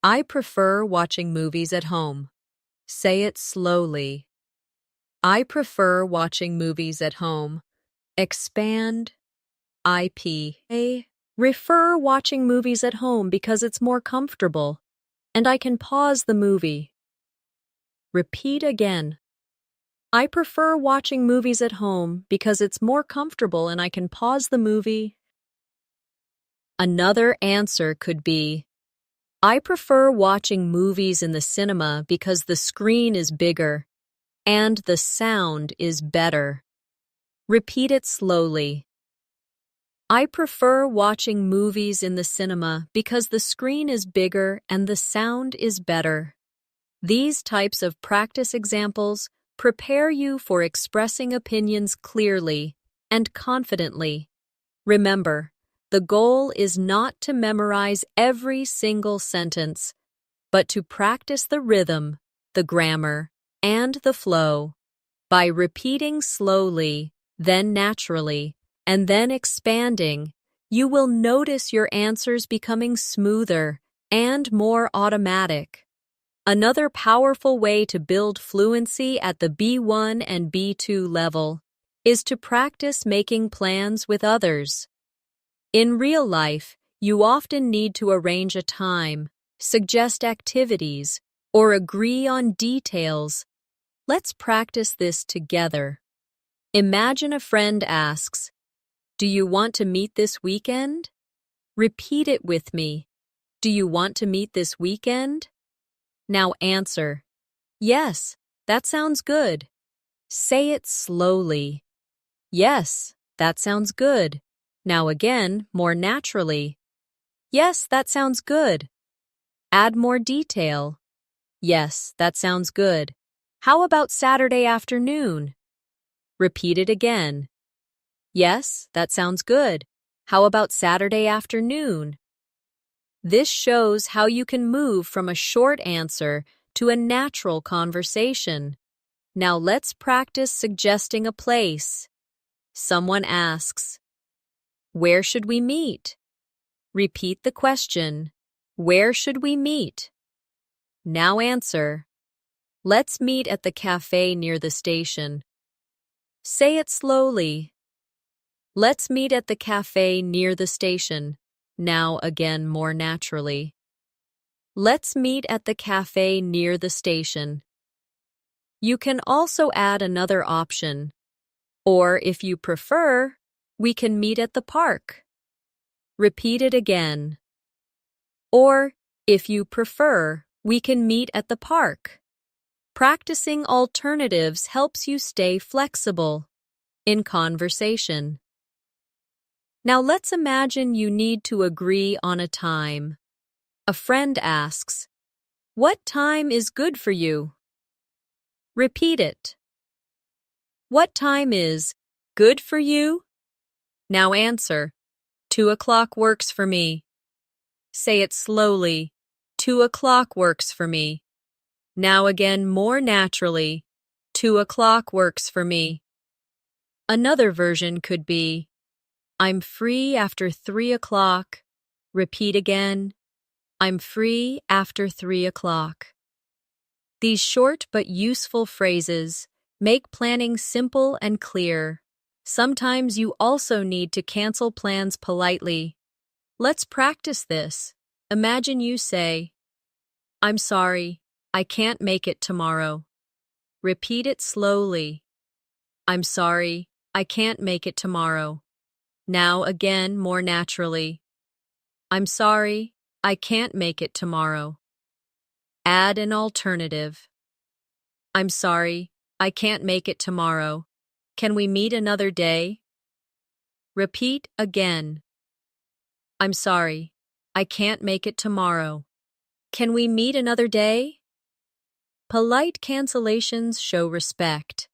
I prefer watching movies at home. Say it slowly. I prefer watching movies at home. Expand. I prefer watching movies at home because it's more comfortable, and I can pause the movie. Repeat again. I prefer watching movies at home because it's more comfortable and I can pause the movie. Another answer could be, I prefer watching movies in the cinema because the screen is bigger and the sound is better. Repeat it slowly. I prefer watching movies in the cinema because the screen is bigger and the sound is better. These types of practice examples prepare you for expressing opinions clearly and confidently. Remember, the goal is not to memorize every single sentence, but to practice the rhythm, the grammar, and the flow. By repeating slowly, then naturally, and then expanding, you will notice your answers becoming smoother and more automatic. Another powerful way to build fluency at the B1 and B2 level is to practice making plans with others. In real life, you often need to arrange a time, suggest activities, or agree on details. Let's practice this together. Imagine a friend asks, "Do you want to meet this weekend?" Repeat it with me. Do you want to meet this weekend? Now answer, "Yes, that sounds good." Say it slowly. "Yes, that sounds good." Now again, more naturally. "Yes, that sounds good." Add more detail. "Yes, that sounds good. How about Saturday afternoon?" Repeat it again. "Yes, that sounds good. How about Saturday afternoon?" This shows how you can move from a short answer to a natural conversation. Now let's practice suggesting a place. Someone asks, "Where should we meet?" Repeat the question, "Where should we meet?" Now answer, "Let's meet at the cafe near the station." Say it slowly. "Let's meet at the cafe near the station." Now again more naturally. "Let's meet at the cafe near the station." You can also add another option. Or if you prefer, we can meet at the park. Repeat it again. Or, if you prefer, we can meet at the park. Practicing alternatives helps you stay flexible in conversation. Now let's imagine you need to agree on a time. A friend asks, "What time is good for you?" Repeat it. What time is good for you? Now answer, 2 o'clock works for me. Say it slowly. 2 o'clock works for me. Now again more naturally. 2 o'clock works for me. Another version could be, I'm free after 3 o'clock. Repeat again. I'm free after 3 o'clock. These short but useful phrases make planning simple and clear. Sometimes you also need to cancel plans politely. Let's practice this. Imagine you say, "I'm sorry, I can't make it tomorrow." Repeat it slowly. I'm sorry, I can't make it tomorrow. Now again more naturally. I'm sorry, I can't make it tomorrow. Add an alternative. I'm sorry, I can't make it tomorrow. Can we meet another day? Repeat again. I'm sorry, I can't make it tomorrow. Can we meet another day? Polite cancellations show respect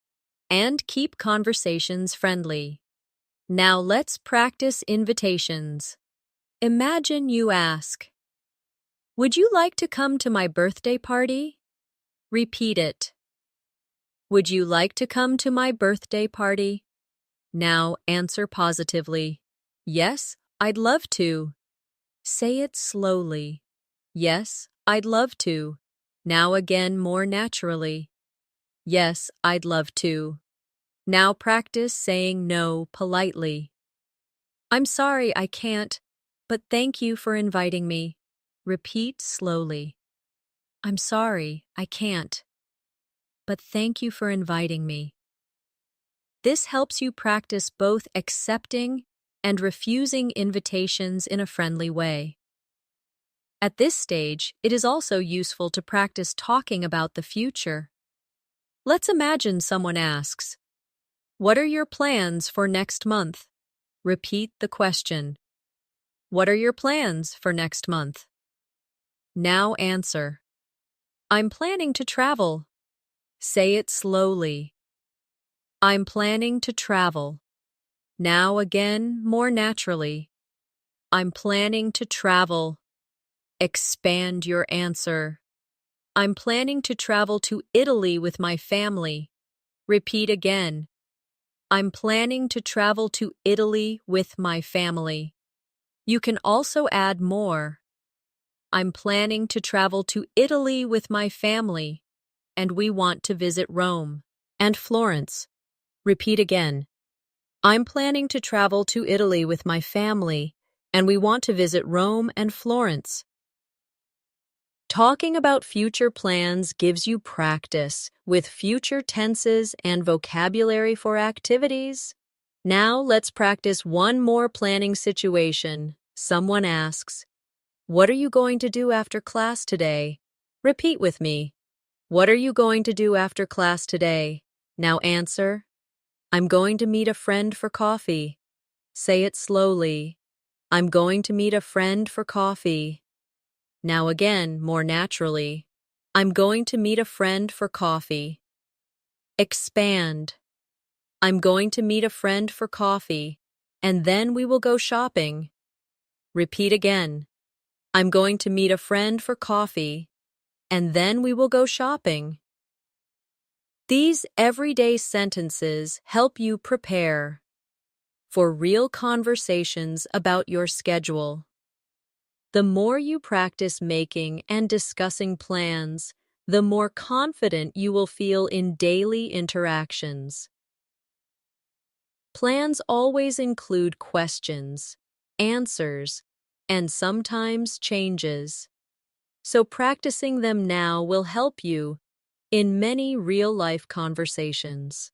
and keep conversations friendly. Now let's practice invitations. Imagine you ask, "Would you like to come to my birthday party?" Repeat it. Would you like to come to my birthday party? Now answer positively. Yes, I'd love to. Say it slowly. Yes, I'd love to. Now again more naturally. Yes, I'd love to. Now practice saying no politely. I'm sorry I can't, but thank you for inviting me. Repeat slowly. I'm sorry I can't, but thank you for inviting me. This helps you practice both accepting and refusing invitations in a friendly way. At this stage, it is also useful to practice talking about the future. Let's imagine someone asks, "What are your plans for next month?" Repeat the question. What are your plans for next month? Now answer. I'm planning to travel. Say it slowly. I'm planning to travel. Now again, more naturally. I'm planning to travel. Expand your answer. I'm planning to travel to Italy with my family. Repeat again. I'm planning to travel to Italy with my family. You can also add more. I'm planning to travel to Italy with my family, and we want to visit Rome and Florence. Repeat again. I'm planning to travel to Italy with my family, and we want to visit Rome and Florence. Talking about future plans gives you practice with future tenses and vocabulary for activities. Now let's practice one more planning situation. Someone asks, "What are you going to do after class today?" Repeat with me. What are you going to do after class today? Now answer. I'm going to meet a friend for coffee. Say it slowly. I'm going to meet a friend for coffee. Now again, more naturally. I'm going to meet a friend for coffee. Expand. I'm going to meet a friend for coffee, and then we will go shopping. Repeat again. I'm going to meet a friend for coffee, and then we will go shopping. These everyday sentences help you prepare for real conversations about your schedule. The more you practice making and discussing plans, the more confident you will feel in daily interactions. Plans always include questions, answers, and sometimes changes. So practicing them now will help you in many real-life conversations.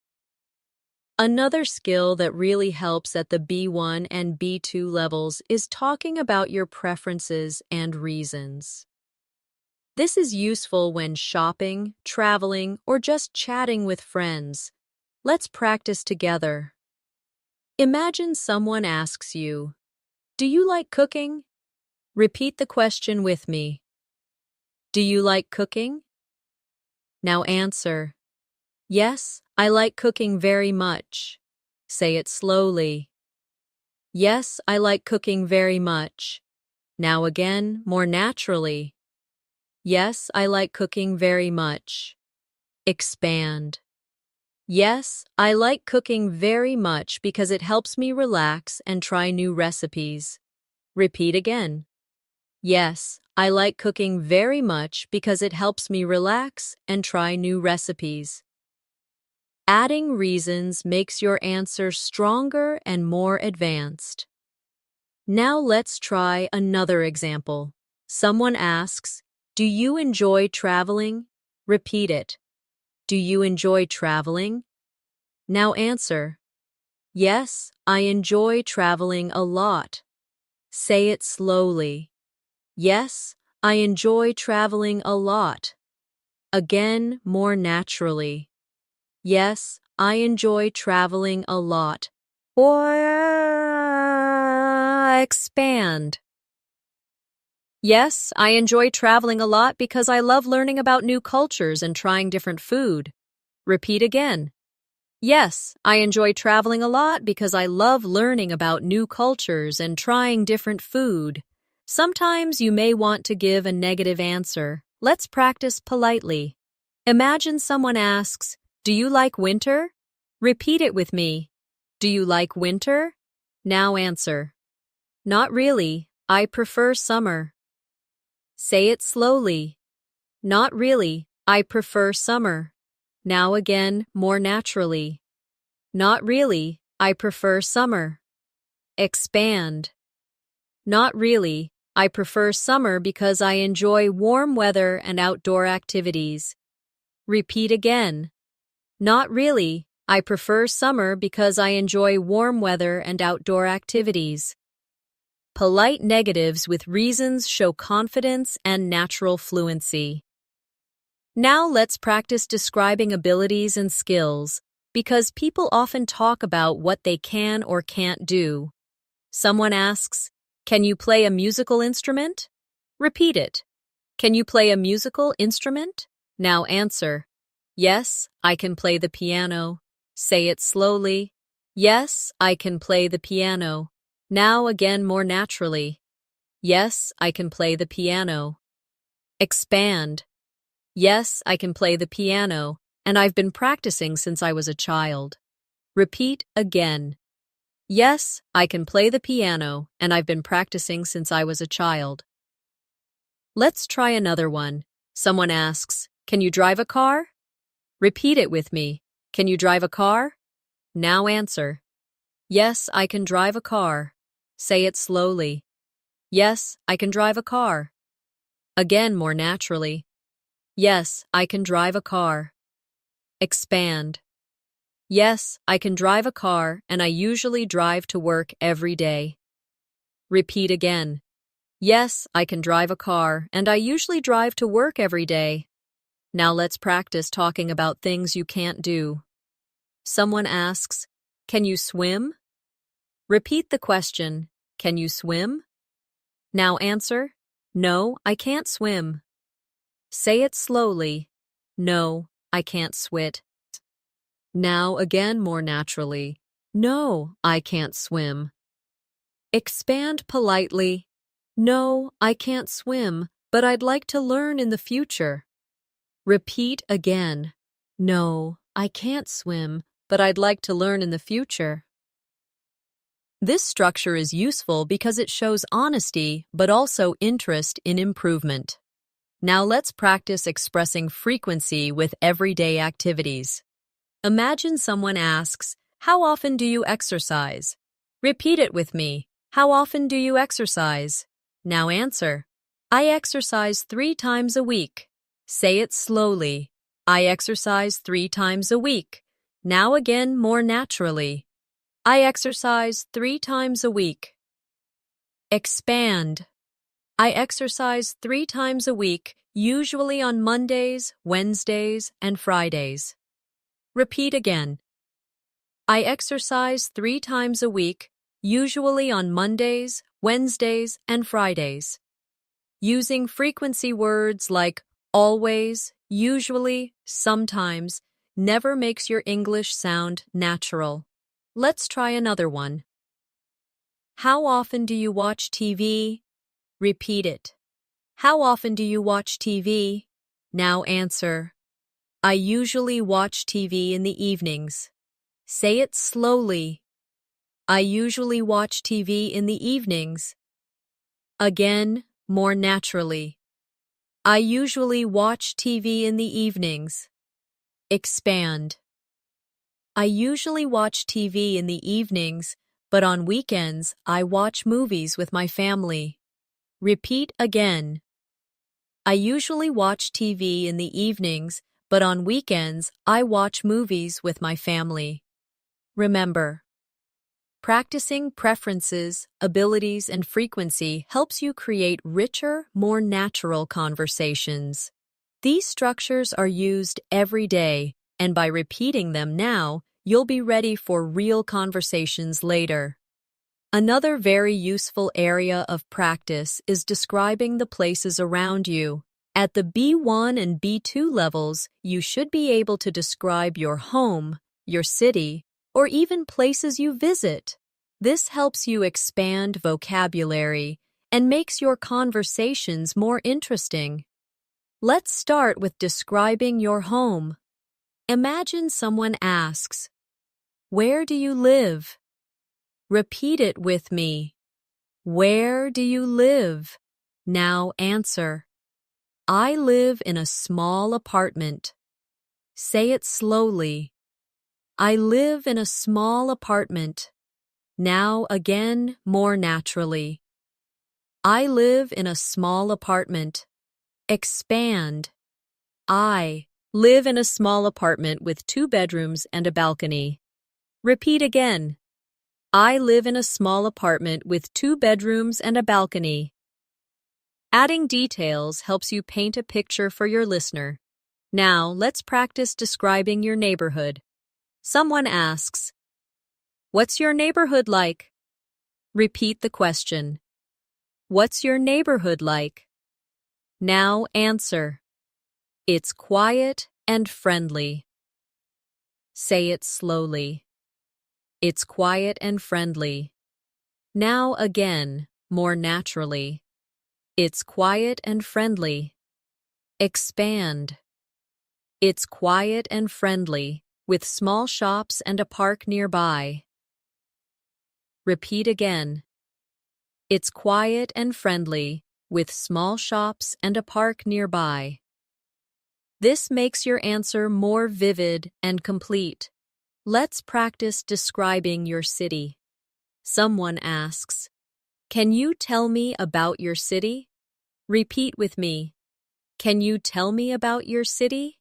Another skill that really helps at the B1 and B2 levels is talking about your preferences and reasons. This is useful when shopping, traveling, or just chatting with friends. Let's practice together. Imagine someone asks you, "Do you like cooking?" Repeat the question with me. Do you like cooking? Now answer. Yes, I like cooking very much. Say it slowly. Yes, I like cooking very much. Now again, more naturally. Yes, I like cooking very much. Expand. Yes, I like cooking very much because it helps me relax and try new recipes. Repeat again. Yes, I like cooking very much because it helps me relax and try new recipes. Adding reasons makes your answer stronger and more advanced. Now let's try another example. Someone asks, "Do you enjoy traveling?" Repeat it. Do you enjoy traveling? Now answer. Yes, I enjoy traveling a lot. Say it slowly. Yes, I enjoy traveling a lot. Again, more naturally. Yes, I enjoy traveling a lot. Or expand. Yes, I enjoy traveling a lot because I love learning about new cultures and trying different food. Repeat again. Yes, I enjoy traveling a lot because I love learning about new cultures and trying different food. Sometimes you may want to give a negative answer. Let's practice politely. Imagine someone asks, "Do you like winter?" Repeat it with me. Do you like winter? Now answer. Not really, I prefer summer. Say it slowly. Not really, I prefer summer. Now again, more naturally. Not really, I prefer summer. Expand. Not really, I prefer summer because I enjoy warm weather and outdoor activities. Repeat again. Not really, I prefer summer because I enjoy warm weather and outdoor activities. Polite negatives with reasons show confidence and natural fluency. Now let's practice describing abilities and skills, because people often talk about what they can or can't do. Someone asks, "Can you play a musical instrument?" Repeat it. Can you play a musical instrument? Now answer. Yes, I can play the piano. Say it slowly. Yes, I can play the piano. Now again more naturally. Yes, I can play the piano. Expand. Yes, I can play the piano, and I've been practicing since I was a child. Repeat again. Yes, I can play the piano, and I've been practicing since I was a child. Let's try another one. Someone asks, "Can you drive a car?" Repeat it with me. Can you drive a car? Now answer. Yes, I can drive a car. Say it slowly. Yes, I can drive a car. Again more naturally. Yes, I can drive a car. Expand. Yes, I can drive a car, and I usually drive to work every day. Repeat again. Yes, I can drive a car, and I usually drive to work every day. Now let's practice talking about things you can't do. Someone asks, "Can you swim?" Repeat the question, "Can you swim?" Now answer, "No, I can't swim." Say it slowly. No, I can't swim. Now again more naturally. No, I can't swim. Expand politely. No, I can't swim, but I'd like to learn in the future. Repeat again. No, I can't swim, but I'd like to learn in the future. This structure is useful because it shows honesty, but also interest in improvement. Now let's practice expressing frequency with everyday activities. Imagine someone asks, "How often do you exercise?" Repeat it with me. How often do you exercise? Now answer. I exercise 3 times a week. Say it slowly. I exercise 3 times a week. Now again more naturally. I exercise 3 times a week. Expand. I exercise 3 times a week, usually on Mondays, Wednesdays, and Fridays. Repeat again. I exercise 3 times a week, usually on Mondays, Wednesdays, and Fridays. Using frequency words like always, usually, sometimes, never makes your English sound natural. Let's try another one. How often do you watch TV? Repeat it. How often do you watch TV? Now answer. I usually watch TV in the evenings. Say it slowly. I usually watch TV in the evenings. Again, more naturally. I usually watch TV in the evenings. Expand. I usually watch TV in the evenings, but on weekends I watch movies with my family. Repeat again. I usually watch TV in the evenings, but on weekends I watch movies with my family. Remember, practicing preferences, abilities, and frequency helps you create richer, more natural conversations. These structures are used every day, and by repeating them now, you'll be ready for real conversations later. Another very useful area of practice is describing the places around you. At the B1 and B2 levels, you should be able to describe your home, your city, or even places you visit. This helps you expand vocabulary and makes your conversations more interesting. Let's start with describing your home. Imagine someone asks, "Where do you live?" Repeat it with me. Where do you live? Now answer. I live in a small apartment. Say it slowly. I live in a small apartment. Now again, more naturally. I live in a small apartment. Expand. I live in a small apartment with 2 bedrooms and a balcony. Repeat again. I live in a small apartment with 2 bedrooms and a balcony. Adding details helps you paint a picture for your listener. Now, let's practice describing your neighborhood. Someone asks, "What's your neighborhood like?" Repeat the question. What's your neighborhood like? Now answer. It's quiet and friendly. Say it slowly. It's quiet and friendly. Now again, more naturally. It's quiet and friendly. Expand. It's quiet and friendly, with small shops and a park nearby. Repeat again. It's quiet and friendly, with small shops and a park nearby. This makes your answer more vivid and complete. Let's practice describing your city. Someone asks, "Can you tell me about your city?" Repeat with me. Can you tell me about your city?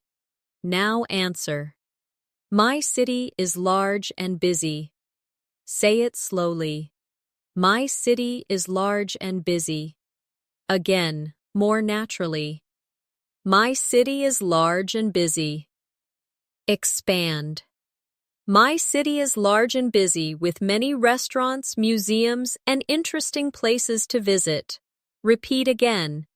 Now answer. My city is large and busy. Say it slowly. My city is large and busy. Again, more naturally. My city is large and busy. Expand. My city is large and busy with many restaurants, museums, and interesting places to visit. Repeat again.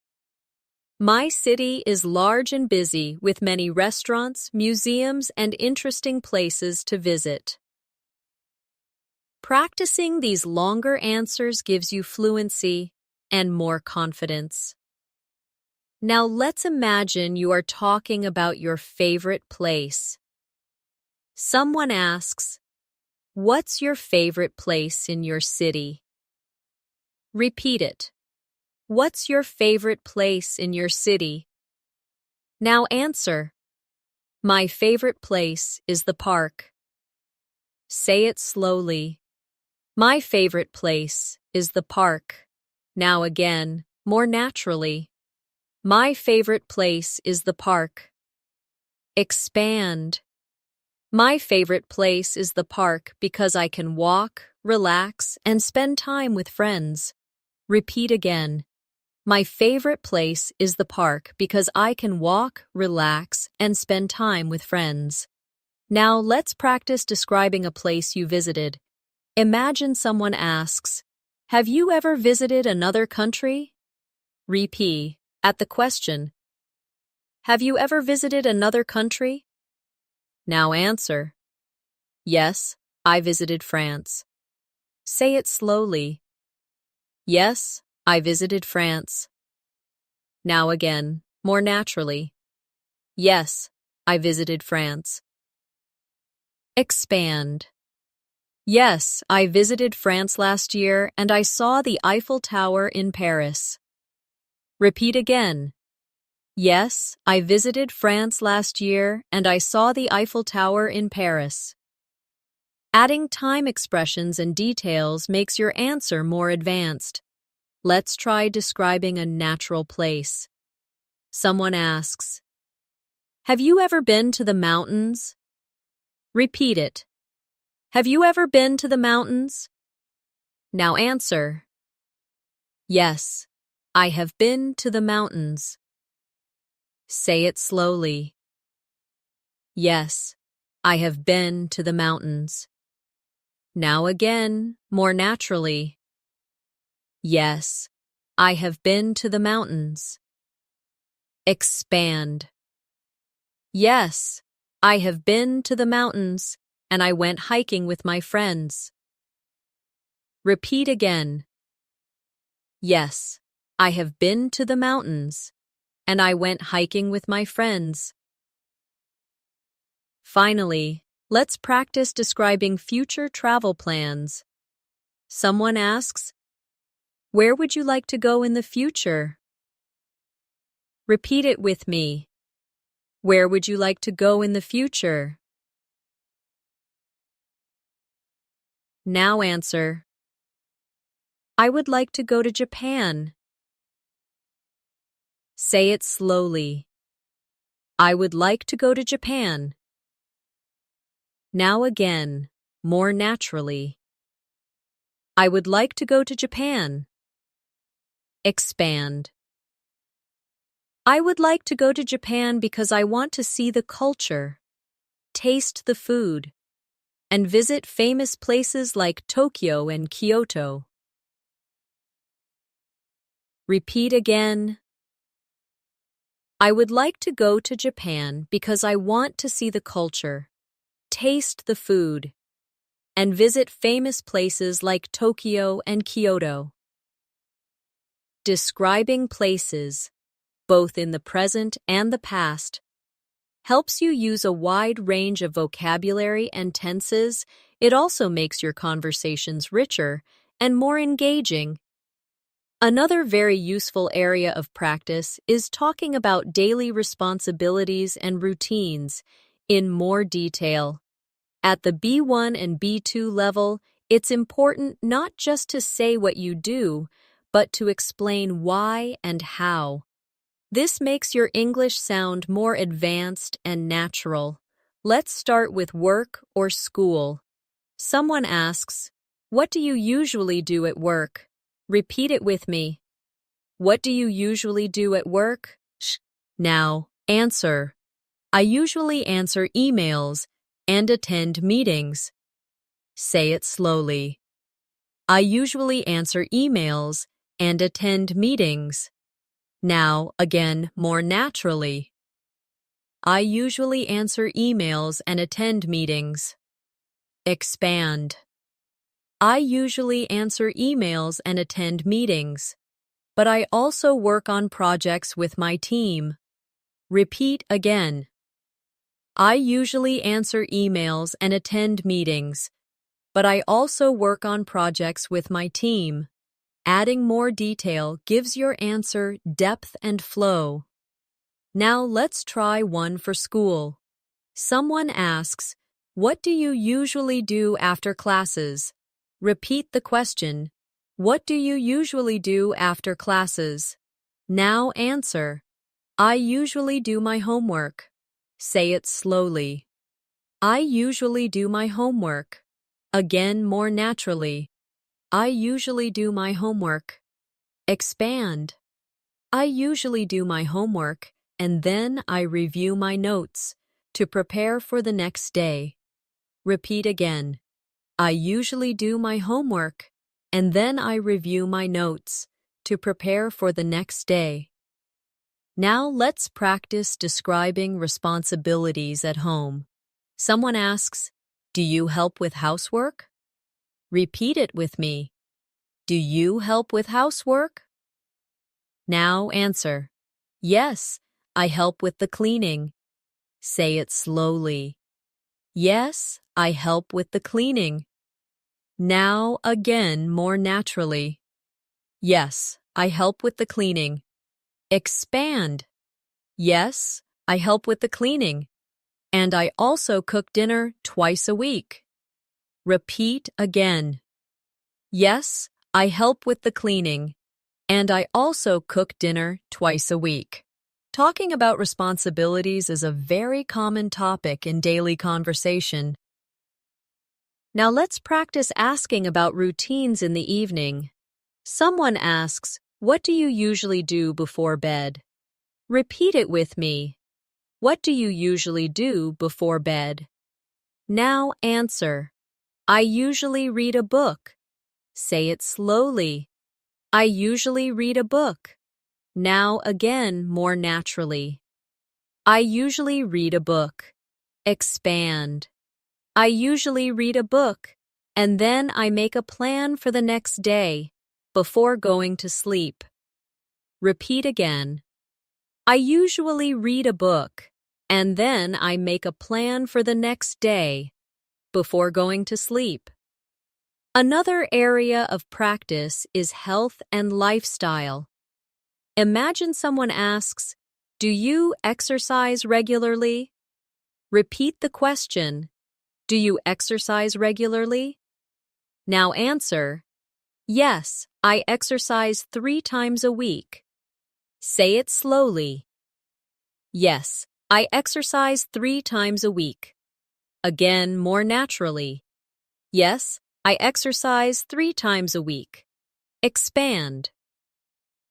My city is large and busy with many restaurants, museums, and interesting places to visit. Practicing these longer answers gives you fluency and more confidence. Now let's imagine you are talking about your favorite place. Someone asks, "What's your favorite place in your city?" Repeat it. What's your favorite place in your city? Now answer. My favorite place is the park. Say it slowly. My favorite place is the park. Now again, more naturally. My favorite place is the park. Expand. My favorite place is the park because I can walk, relax, and spend time with friends. Repeat again. My favorite place is the park because I can walk, relax, and spend time with friends. Now let's practice describing a place you visited. Imagine someone asks, "Have you ever visited another country?" Repeat at the question. Have you ever visited another country? Now answer. Yes, I visited France. Say it slowly. Yes, I visited France. Now again, more naturally. Yes, I visited France. Expand. Yes, I visited France last year and I saw the Eiffel Tower in Paris. Repeat again. Yes, I visited France last year and I saw the Eiffel Tower in Paris. Adding time expressions and details makes your answer more advanced. Let's try describing a natural place. Someone asks, "Have you ever been to the mountains?" Repeat it. Have you ever been to the mountains? Now answer. Yes, I have been to the mountains. Say it slowly. Yes, I have been to the mountains. Now again, more naturally. Yes, I have been to the mountains. Expand. Yes, I have been to the mountains, and I went hiking with my friends. Repeat again. Yes, I have been to the mountains, and I went hiking with my friends. Finally, let's practice describing future travel plans. Someone asks, "Where would you like to go in the future?" Repeat it with me. Where would you like to go in the future? Now answer. I would like to go to Japan. Say it slowly. I would like to go to Japan. Now again, more naturally. I would like to go to Japan. Expand. I would like to go to Japan because I want to see the culture, taste the food, and visit famous places like Tokyo and Kyoto. Repeat again. I would like to go to Japan because I want to see the culture, taste the food, and visit famous places like Tokyo and Kyoto. Describing places, both in the present and the past, helps you use a wide range of vocabulary and tenses. It also makes your conversations richer and more engaging. Another very useful area of practice is talking about daily responsibilities and routines in more detail. At the B1 and B2 level, it's important not just to say what you do, but to explain why and how. This makes your English sound more advanced and natural. Let's start with work or school. Someone asks, "What do you usually do at work?" Repeat it with me. What do you usually do at work? Now, answer. I usually answer emails and attend meetings. Say it slowly. I usually answer emails and attend meetings. Now, again, more naturally. I usually answer emails and attend meetings. Expand. I usually answer emails and attend meetings, but I also work on projects with my team. Repeat again. I usually answer emails and attend meetings, but I also work on projects with my team. Adding more detail gives your answer depth and flow. Now let's try one for school. Someone asks, "What do you usually do after classes?" Repeat the question. What do you usually do after classes? Now answer. I usually do my homework. Say it slowly. I usually do my homework. Again, more naturally. I usually do my homework. Expand. I usually do my homework, and then I review my notes to prepare for the next day. Repeat again. I usually do my homework, and then I review my notes to prepare for the next day. Now let's practice describing responsibilities at home. Someone asks, "Do you help with housework?" Repeat it with me. Do you help with housework? Now answer. Yes, I help with the cleaning. Say it slowly. Yes, I help with the cleaning. Now again, more naturally. Yes, I help with the cleaning. Expand. Yes, I help with the cleaning. And I also cook dinner twice a week. Repeat again. Yes, I help with the cleaning. And I also cook dinner twice a week. Talking about responsibilities is a very common topic in daily conversation. Now let's practice asking about routines in the evening. Someone asks, "What do you usually do before bed?" Repeat it with me. What do you usually do before bed? Now answer. I usually read a book. Say it slowly. I usually read a book. Now again, more naturally. I usually read a book. Expand. I usually read a book, and then I make a plan for the next day before going to sleep. Repeat again. I usually read a book, and then I make a plan for the next day before going to sleep. Another area of practice is health and lifestyle. Imagine someone asks, "Do you exercise regularly?" Repeat the question. Do you exercise regularly? Now answer. Yes, I exercise 3 times a week. Say it slowly. Yes, I exercise 3 times a week. Again, more naturally. Yes, I exercise 3 times a week. Expand.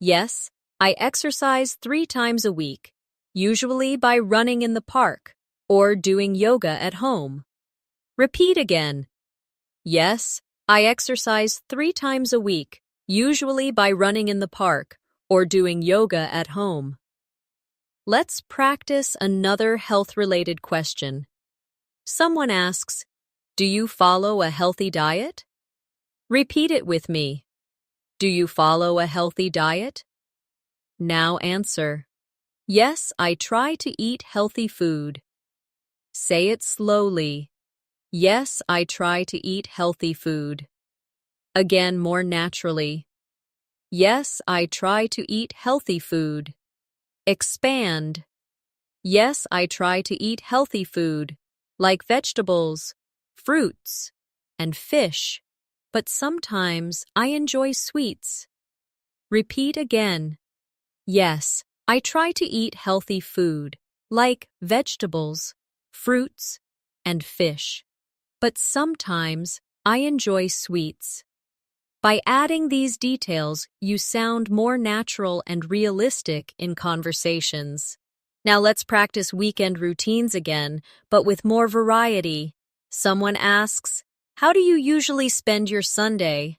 Yes, I exercise 3 times a week, usually by running in the park or doing yoga at home. Repeat again. Yes, I exercise 3 times a week, usually by running in the park or doing yoga at home. Let's practice another health-related question. Someone asks, "Do you follow a healthy diet?" Repeat it with me. Do you follow a healthy diet? Now answer. Yes, I try to eat healthy food. Say it slowly. Yes, I try to eat healthy food. Again, more naturally. Yes, I try to eat healthy food. Expand. Yes, I try to eat healthy food, like vegetables, fruits, and fish, but sometimes I enjoy sweets. Repeat again. Yes, I try to eat healthy food, like vegetables, fruits, and fish, but sometimes I enjoy sweets. By adding these details, you sound more natural and realistic in conversations. Now let's practice weekend routines again, but with more variety. Someone asks, "How do you usually spend your Sunday?"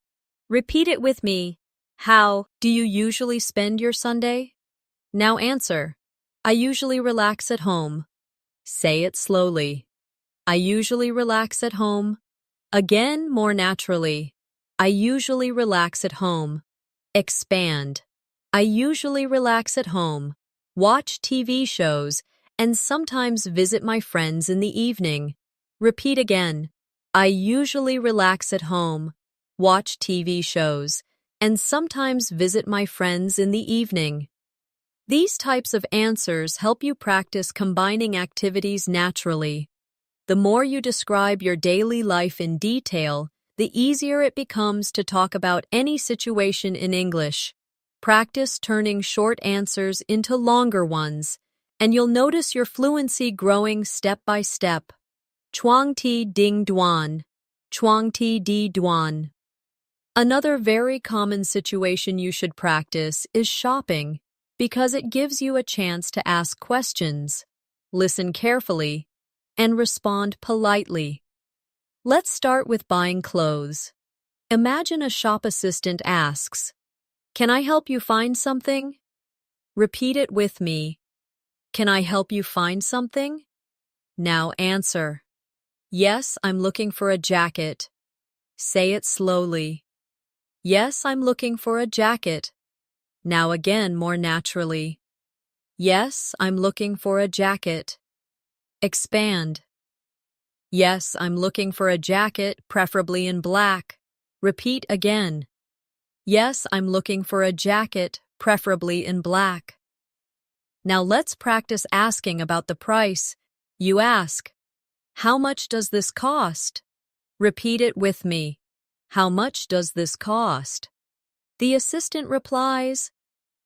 Repeat it with me. How do you usually spend your Sunday? Now answer. I usually relax at home. Say it slowly. I usually relax at home. Again, more naturally. I usually relax at home. Expand. I usually relax at home, watch TV shows, and sometimes visit my friends in the evening. Repeat again. I usually relax at home, watch TV shows, and sometimes visit my friends in the evening. These types of answers help you practice combining activities naturally. The more you describe your daily life in detail, the easier it becomes to talk about any situation in English. Practice turning short answers into longer ones, and you'll notice your fluency growing step by step. Chuang ti ding duan. Chuang ti di duan. Another very common situation you should practice is shopping, because it gives you a chance to ask questions, listen carefully, and respond politely. Let's start with buying clothes. Imagine a shop assistant asks, "Can I help you find something?" Repeat it with me. Can I help you find something? Now answer. Yes, I'm looking for a jacket. Say it slowly. Yes, I'm looking for a jacket. Now again, more naturally. Yes, I'm looking for a jacket. Expand. Yes, I'm looking for a jacket, preferably in black. Repeat again. Yes, I'm looking for a jacket, preferably in black. Now let's practice asking about the price. You ask, "How much does this cost?" Repeat it with me. How much does this cost? The assistant replies,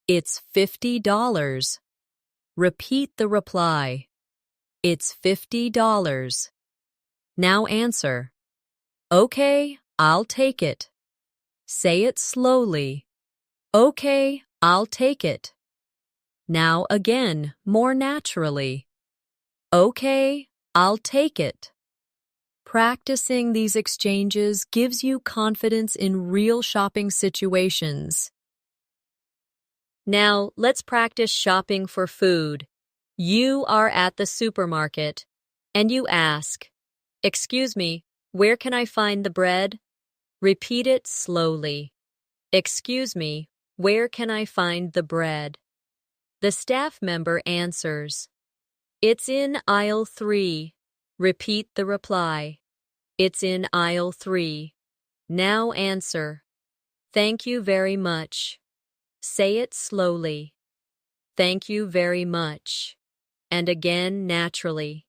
"It's $50. Repeat the reply. It's $50. Now answer. Okay, I'll take it. Say it slowly. Okay, I'll take it. Now again, more naturally. Okay, I'll take it. Practicing these exchanges gives you confidence in real shopping situations. Now, let's practice shopping for food. You are at the supermarket, and you ask, "Excuse me, where can I find the bread?" Repeat it slowly. Excuse me, where can I find the bread? The staff member answers, "It's in aisle 3. Repeat the reply. It's in aisle 3. Now answer. Thank you very much. Say it slowly. Thank you very much. And again naturally.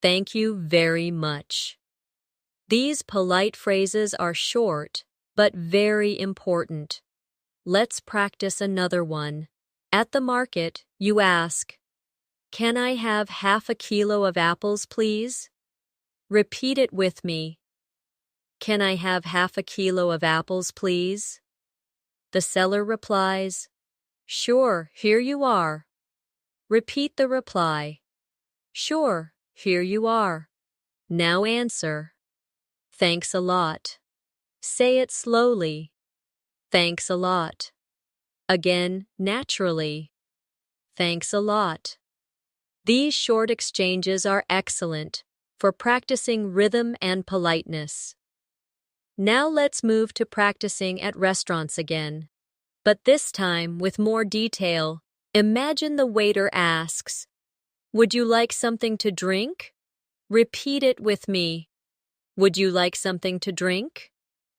Thank you very much. These polite phrases are short, but very important. Let's practice another one. At the market, you ask, "Can I have half a kilo of apples, please?" Repeat it with me. Can I have half a kilo of apples, please? The seller replies, Sure, here you are. Repeat the reply. Sure, here you are. Now answer. Thanks a lot. Say it slowly. Thanks a lot. Again, naturally. Thanks a lot. These short exchanges are excellent for practicing rhythm and politeness. Now let's move to practicing at restaurants again. But this time, with more detail, imagine the waiter asks, "Would you like something to drink?" Repeat it with me. Would you like something to drink?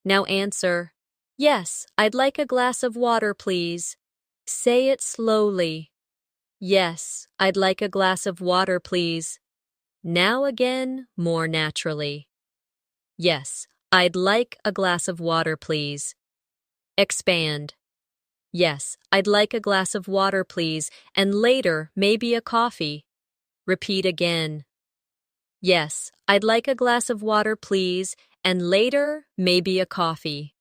Now answer, "Yes, I'd like a glass of water, please." Say it slowly. Yes, I'd like a glass of water, please. Now again, more naturally. Yes, I'd like a glass of water, please. Expand. Yes, I'd like a glass of water, please, and later, maybe a coffee. Repeat again. Yes, I'd like a glass of water, please, and later, maybe a coffee.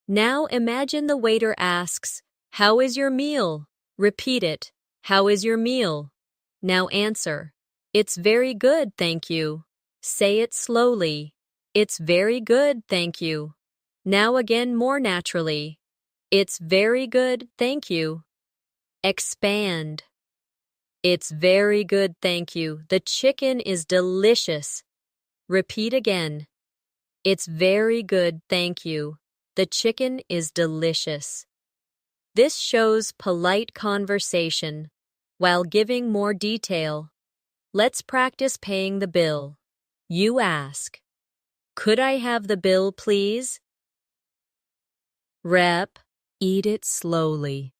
Now imagine the waiter asks, "How is your meal?" Repeat it. How is your meal? Now answer. It's very good, thank you. Say it slowly. It's very good, thank you. Now again more naturally. It's very good, thank you. Expand. It's very good, thank you. The chicken is delicious. Repeat again. It's very good, thank you. The chicken is delicious. This shows polite conversation while giving more detail. Let's practice paying the bill. You ask, "Could I have the bill, please?" Rep, eat it slowly.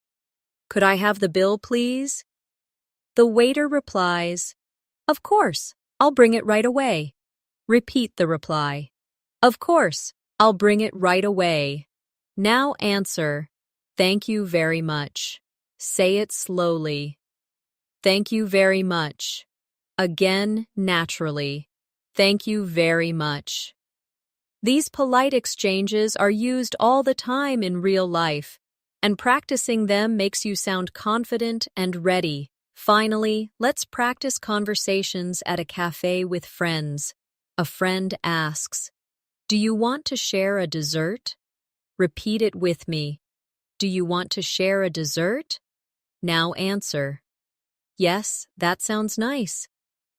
"Could I have the bill, please?" The waiter replies, "Of course, I'll bring it right away." Repeat the reply. "Of course, I'll bring it right away." Now answer, "Thank you very much." Say it slowly. Thank you very much. Again, naturally. Thank you very much. These polite exchanges are used all the time in real life, and practicing them makes you sound confident and ready. Finally, let's practice conversations at a cafe with friends. A friend asks, "Do you want to share a dessert?" Repeat it with me. Do you want to share a dessert? Now answer. Yes, that sounds nice.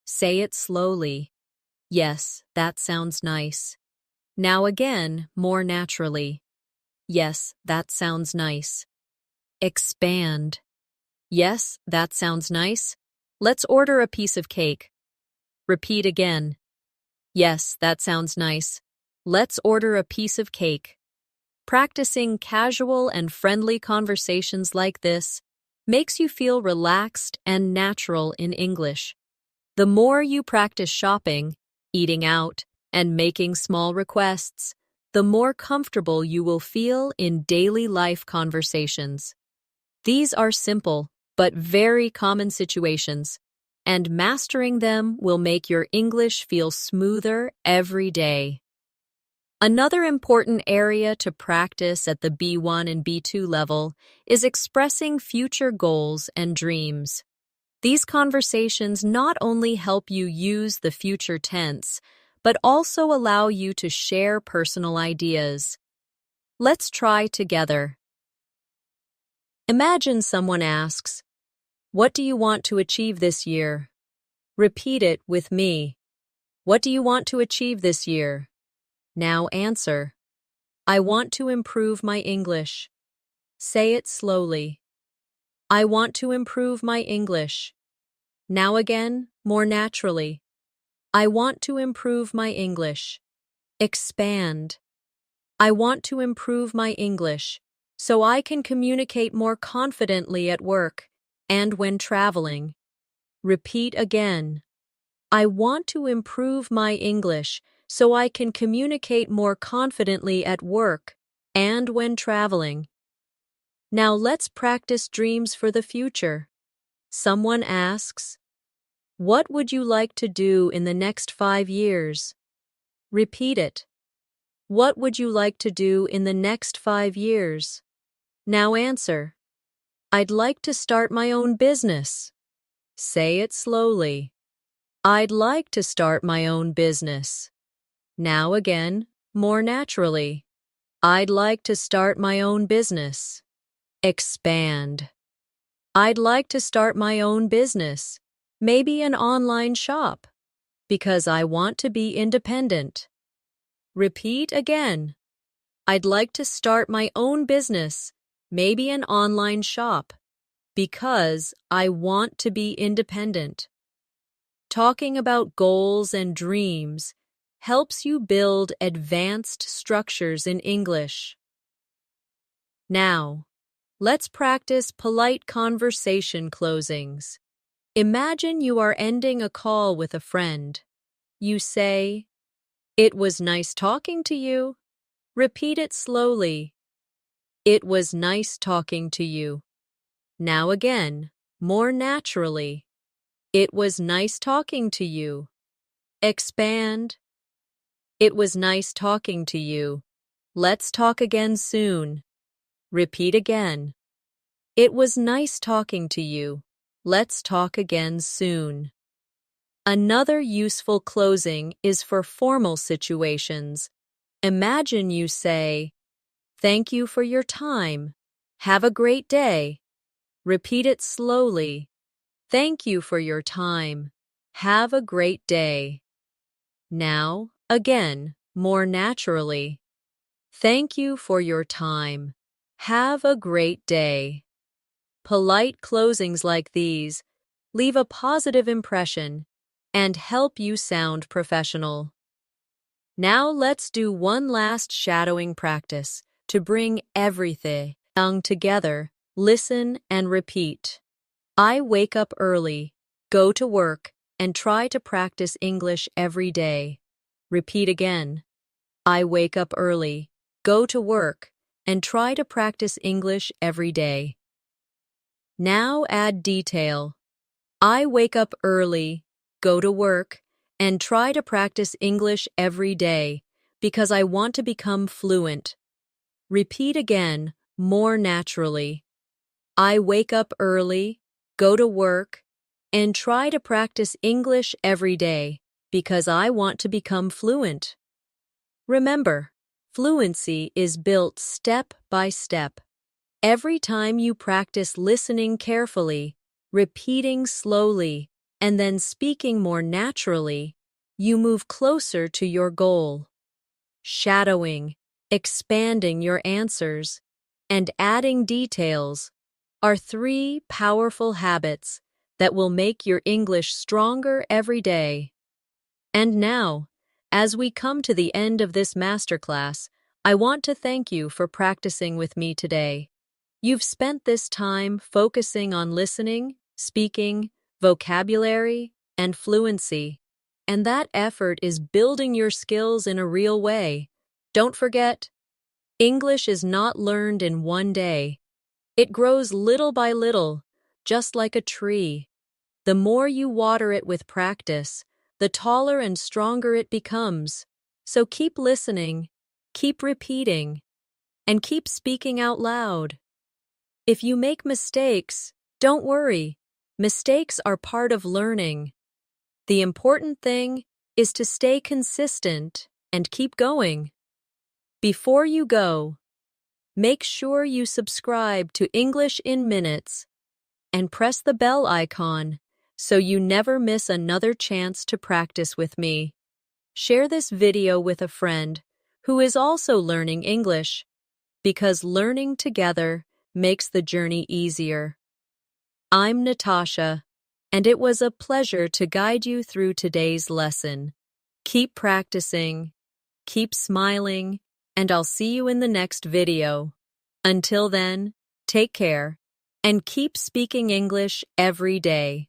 Say it slowly. Yes, that sounds nice. Now again, more naturally. Yes, that sounds nice. Expand. Yes, that sounds nice. Let's order a piece of cake. Repeat again. Yes, that sounds nice. Let's order a piece of cake. Practicing casual and friendly conversations like this makes you feel relaxed and natural in English. The more you practice shopping, eating out, and making small requests, the more comfortable you will feel in daily life conversations. These are simple but very common situations, and mastering them will make your English feel smoother every day. Another important area to practice at the B1 and B2 level is expressing future goals and dreams. These conversations not only help you use the future tense, but also allow you to share personal ideas. Let's try together. Imagine someone asks, "What do you want to achieve this year?" Repeat it with me. What do you want to achieve this year? Now answer. I want to improve my English. Say it slowly. I want to improve my English. Now again, more naturally. I want to improve my English. Expand. I want to improve my English so I can communicate more confidently at work and when traveling. Repeat again. I want to improve my English so I can communicate more confidently at work and when traveling. Now let's practice dreams for the future. Someone asks, "What would you like to do in the next 5 years?" Repeat it. What would you like to do in the next 5 years? Now answer. I'd like to start my own business. Say it slowly. I'd like to start my own business. Now again, more naturally. I'd like to start my own business. Expand. I'd like to start my own business, maybe an online shop, because I want to be independent. Repeat again. I'd like to start my own business, maybe an online shop, because I want to be independent. Talking about goals and dreams helps you build advanced structures in English. Now, let's practice polite conversation closings. Imagine you are ending a call with a friend. You say, "It was nice talking to you." Repeat it slowly. It was nice talking to you. Now again, more naturally. It was nice talking to you. Expand. It was nice talking to you. Let's talk again soon. Repeat again. It was nice talking to you. Let's talk again soon. Another useful closing is for formal situations. Imagine you say, "Thank you for your time. Have a great day." Repeat it slowly. Thank you for your time. Have a great day. Now, again, more naturally. Thank you for your time. Have a great day. Polite closings like these leave a positive impression and help you sound professional. Now let's do one last shadowing practice to bring everything together. Listen and repeat. I wake up early, go to work, and try to practice English every day. Repeat again. I wake up early, go to work, and try to practice English every day. Now add detail. I wake up early, go to work, and try to practice English every day because I want to become fluent. Repeat again, more naturally. I wake up early, go to work, and try to practice English every day because I want to become fluent. Remember, fluency is built step by step. Every time you practice listening carefully, repeating slowly, and then speaking more naturally, you move closer to your goal. Shadowing, expanding your answers, and adding details are 3 powerful habits that will make your English stronger every day. And now, as we come to the end of this masterclass, I want to thank you for practicing with me today. You've spent this time focusing on listening, speaking, vocabulary, and fluency, and that effort is building your skills in a real way. Don't forget, English is not learned in one day. It grows little by little, just like a tree. The more you water it with practice, the taller and stronger it becomes. So keep listening, keep repeating, and keep speaking out loud. If you make mistakes, don't worry. Mistakes are part of learning. The important thing is to stay consistent and keep going. Before you go, make sure you subscribe to English in Minutes and press the bell icon so you never miss another chance to practice with me. Share this video with a friend who is also learning English, because learning together makes the journey easier. I'm Natasha, and it was a pleasure to guide you through today's lesson. Keep practicing, keep smiling, and I'll see you in the next video. Until then, take care, and keep speaking English every day.